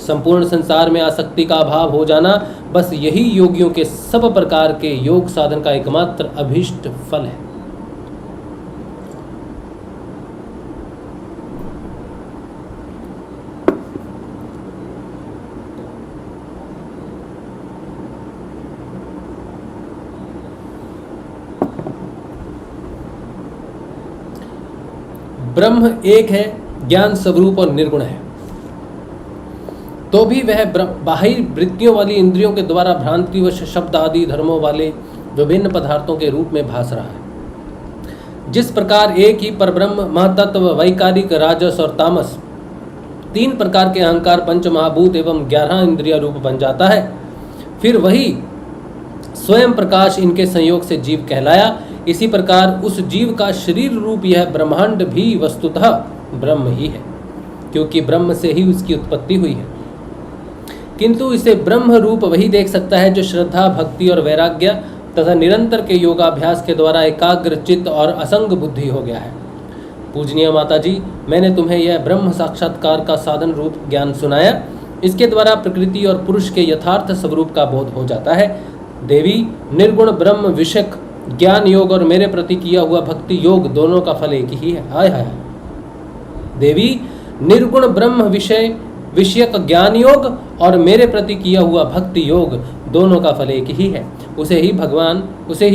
संपूर्ण संसार में आसक्ति का अभाव हो जाना, बस यही योगियों के सब प्रकार के योग साधन का एकमात्र अभीष्ट फल है। ब्रह्म एक है, ज्ञान स्वरूप और निर्गुण है, तो भी वह बाह्य वृत्तियों वाली इंद्रियों के द्वारा भ्रांतिवश शब्द आदि धर्मों वाले विभिन्न पदार्थों के रूप में भास रहा है। जिस प्रकार एक ही परब्रह्म, महतत्व, वैकारिक, राजस और तामस, तीन प्रकार के अहंकार, पंच महाभूत एवं 11 इंद्रिय रूप बन जाता है, फिर वही स्वयं प्रकाश इनके संयोग से जीव कहलाया। इसी प्रकार उस जीव का शरीर रूप यह ब्रह्मांड भी वस्तुतः ब्रह्म ही है, क्योंकि ब्रह्म से ही उसकी उत्पत्ति हुई है। किंतु इसे ब्रह्म रूप वही देख सकता है जो श्रद्धा, भक्ति और वैराग्य तथा निरंतर के योगाभ्यास के द्वारा एकाग्र चित्त और असंग बुद्धि हो गया है। पूजनीय माता जी, मैंने तुम्हें यह ब्रह्म साक्षात्कार का साधन रूप ज्ञान सुनाया। इसके द्वारा प्रकृति और पुरुष के यथार्थ स्वरूप का बोध हो जाता है। देवी, निर्गुण ब्रह्म विषयक ज्ञान योग और मेरे प्रति किया हुआ भक्ति योग दोनों का फल एक ही है। हाय हाय देवी, निर्गुण ब्रह्म विषयक ज्ञान योग और मेरे प्रति किया हुआ भक्ति योग दोनों का फल एक ही है। उसे ही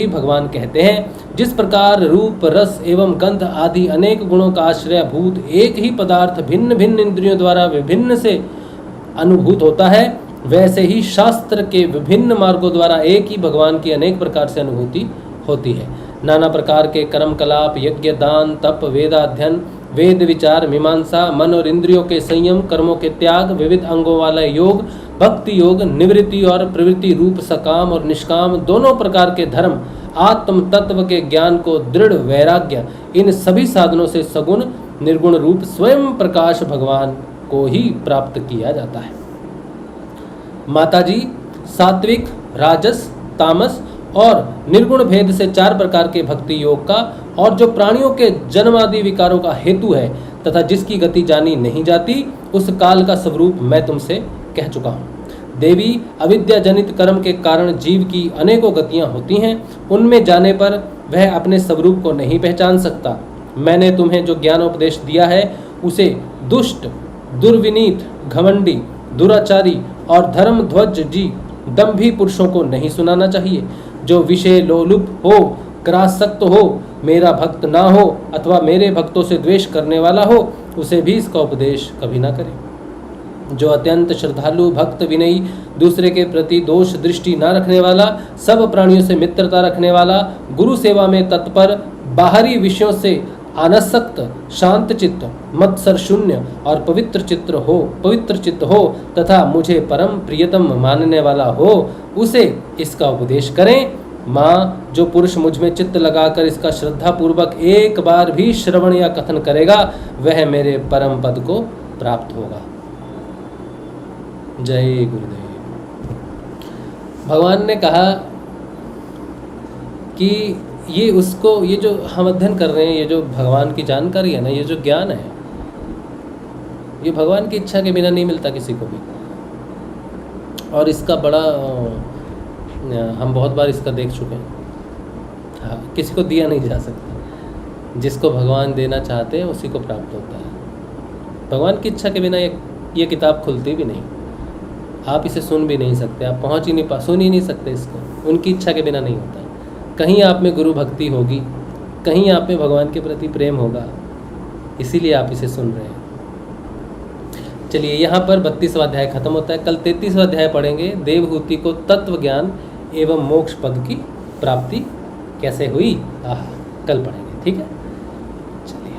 भगवान कहते हैं। जिस प्रकार रूप, रस एवं गंध आदि अनेक गुणों का आश्रय भूत एक ही पदार्थ भिन्न भिन्न इंद्रियों द्वारा विभिन्न से अनुभूत होता है, वैसे ही शास्त्र के विभिन्न मार्गों द्वारा एक ही भगवान की अनेक प्रकार से अनुभूति होती है। नाना प्रकार के कर्म कलाप, यज्ञ, दान, तप, वेदाध्ययन, वेद विचार, मीमांसा, मन और इंद्रियों के संयम, कर्मों के त्याग, विविध अंगों वाला योग, भक्ति योग, निवृत्ति और प्रवृत्ति रूप सकाम और निष्काम दोनों प्रकार के धर्म, आत्म तत्व के ज्ञान को दृढ़ वैराग्य, इन सभी साधनों से सगुण निर्गुण रूप स्वयं प्रकाश भगवान को ही प्राप्त किया जाता है। माताजी, सात्विक, राजस, तामस और निर्गुण भेद से 4 प्रकार के भक्ति योग का, और जो प्राणियों के जन्म आदि विकारों का हेतु है तथा जिसकी गति जानी नहीं जाती, उस काल का स्वरूप मैं तुमसे कह चुका हूँ। देवी, अविद्या जनित कर्म के कारण जीव की अनेकों गतियाँ होती हैं। उनमें जाने पर वह अपने स्वरूप को नहीं पहचान सकता। मैंने तुम्हें जो ज्ञानोपदेश दिया है उसे दुष्ट, दुर्विनीत, घमंडी, दुराचारी और धर्म ध्वज जी दम्भी पुरुषों को नहीं सुनाना चाहिए। जो विषय लोलुप हो, क्रासक्त हो, मेरा भक्त ना हो अथवा मेरे भक्तों से द्वेष करने वाला हो, उसे भी इसका उपदेश कभी ना करे। जो अत्यंत श्रद्धालु, भक्त, विनयी, दूसरे के प्रति दोष दृष्टि न रखने वाला, सब प्राणियों से मित्रता रखने वाला, गुरु सेवा में तत्पर, बाहरी विषयों से अनासक्त, शांत चित्त, मत्सर शून्य और पवित्र चित्त हो तथा मुझे परम प्रियतम मानने वाला हो, उसे इसका उपदेश करें। माँ, जो पुरुष मुझ में चित्त लगाकर इसका श्रद्धा पूर्वक एक बार भी श्रवण या कथन करेगा, वह मेरे परम पद को प्राप्त होगा। जय गुरुदेव। भगवान ने कहा कि ये जो हम अध्ययन कर रहे हैं, ये जो भगवान की जानकारी है ना, ये जो ज्ञान है, ये भगवान की इच्छा के बिना नहीं मिलता किसी को भी। और इसका बड़ा हम बहुत बार इसका देख चुके हैं। हाँ, किसी को दिया नहीं जा सकता। जिसको भगवान देना चाहते हैं उसी को प्राप्त होता है। भगवान की इच्छा के बिना ये किताब खुलती भी नहीं। आप इसे सुन भी नहीं सकते, आप सुन ही नहीं सकते इसको। उनकी इच्छा के बिना नहीं होता। कहीं आप में गुरु भक्ति होगी, कहीं आप में भगवान के प्रति प्रेम होगा, इसीलिए आप इसे सुन रहे हैं। चलिए, यहाँ पर 32वां अध्याय खत्म होता है। कल 33वां अध्याय पढ़ेंगे। देवहूति को तत्व ज्ञान एवं मोक्ष पद की प्राप्ति कैसे हुई, कल पढ़ेंगे। ठीक है, चलिए।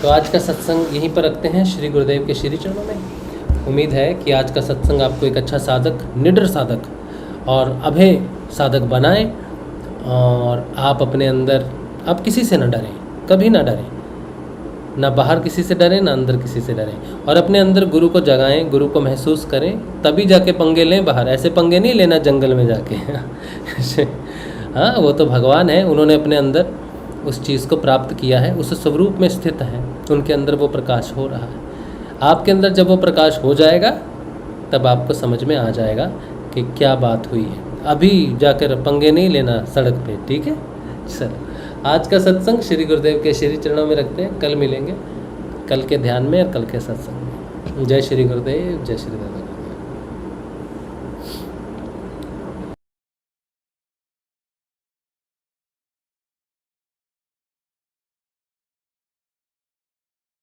तो आज का सत्संग यहीं पर रखते हैं श्री गुरुदेव के श्री चरणों में। उम्मीद है कि आज का सत्संग आपको एक अच्छा साधक, निडर साधक और अभय साधक बनाए, और आप अपने अंदर, आप किसी से न डरें, कभी ना डरें, ना बाहर किसी से डरें, ना अंदर किसी से डरें, और अपने अंदर गुरु को जगाएं, गुरु को महसूस करें, तभी जाके पंगे लें। बाहर ऐसे पंगे नहीं लेना जंगल में जाके। हाँ, वो तो भगवान है, उन्होंने अपने अंदर उस चीज़ को प्राप्त किया है, उस स्वरूप में स्थित है, उनके अंदर वो प्रकाश हो रहा है। आपके अंदर जब वो प्रकाश हो जाएगा, तब आपको समझ में आ जाएगा कि क्या बात हुई है। अभी जाकर पंगे नहीं लेना सड़क पे। ठीक है, चलो। आज का सत्संग श्री गुरुदेव के श्री चरणों में रखते हैं। कल मिलेंगे, कल के ध्यान में और कल के सत्संग में। जय श्री गुरुदेव, जय श्री दादा।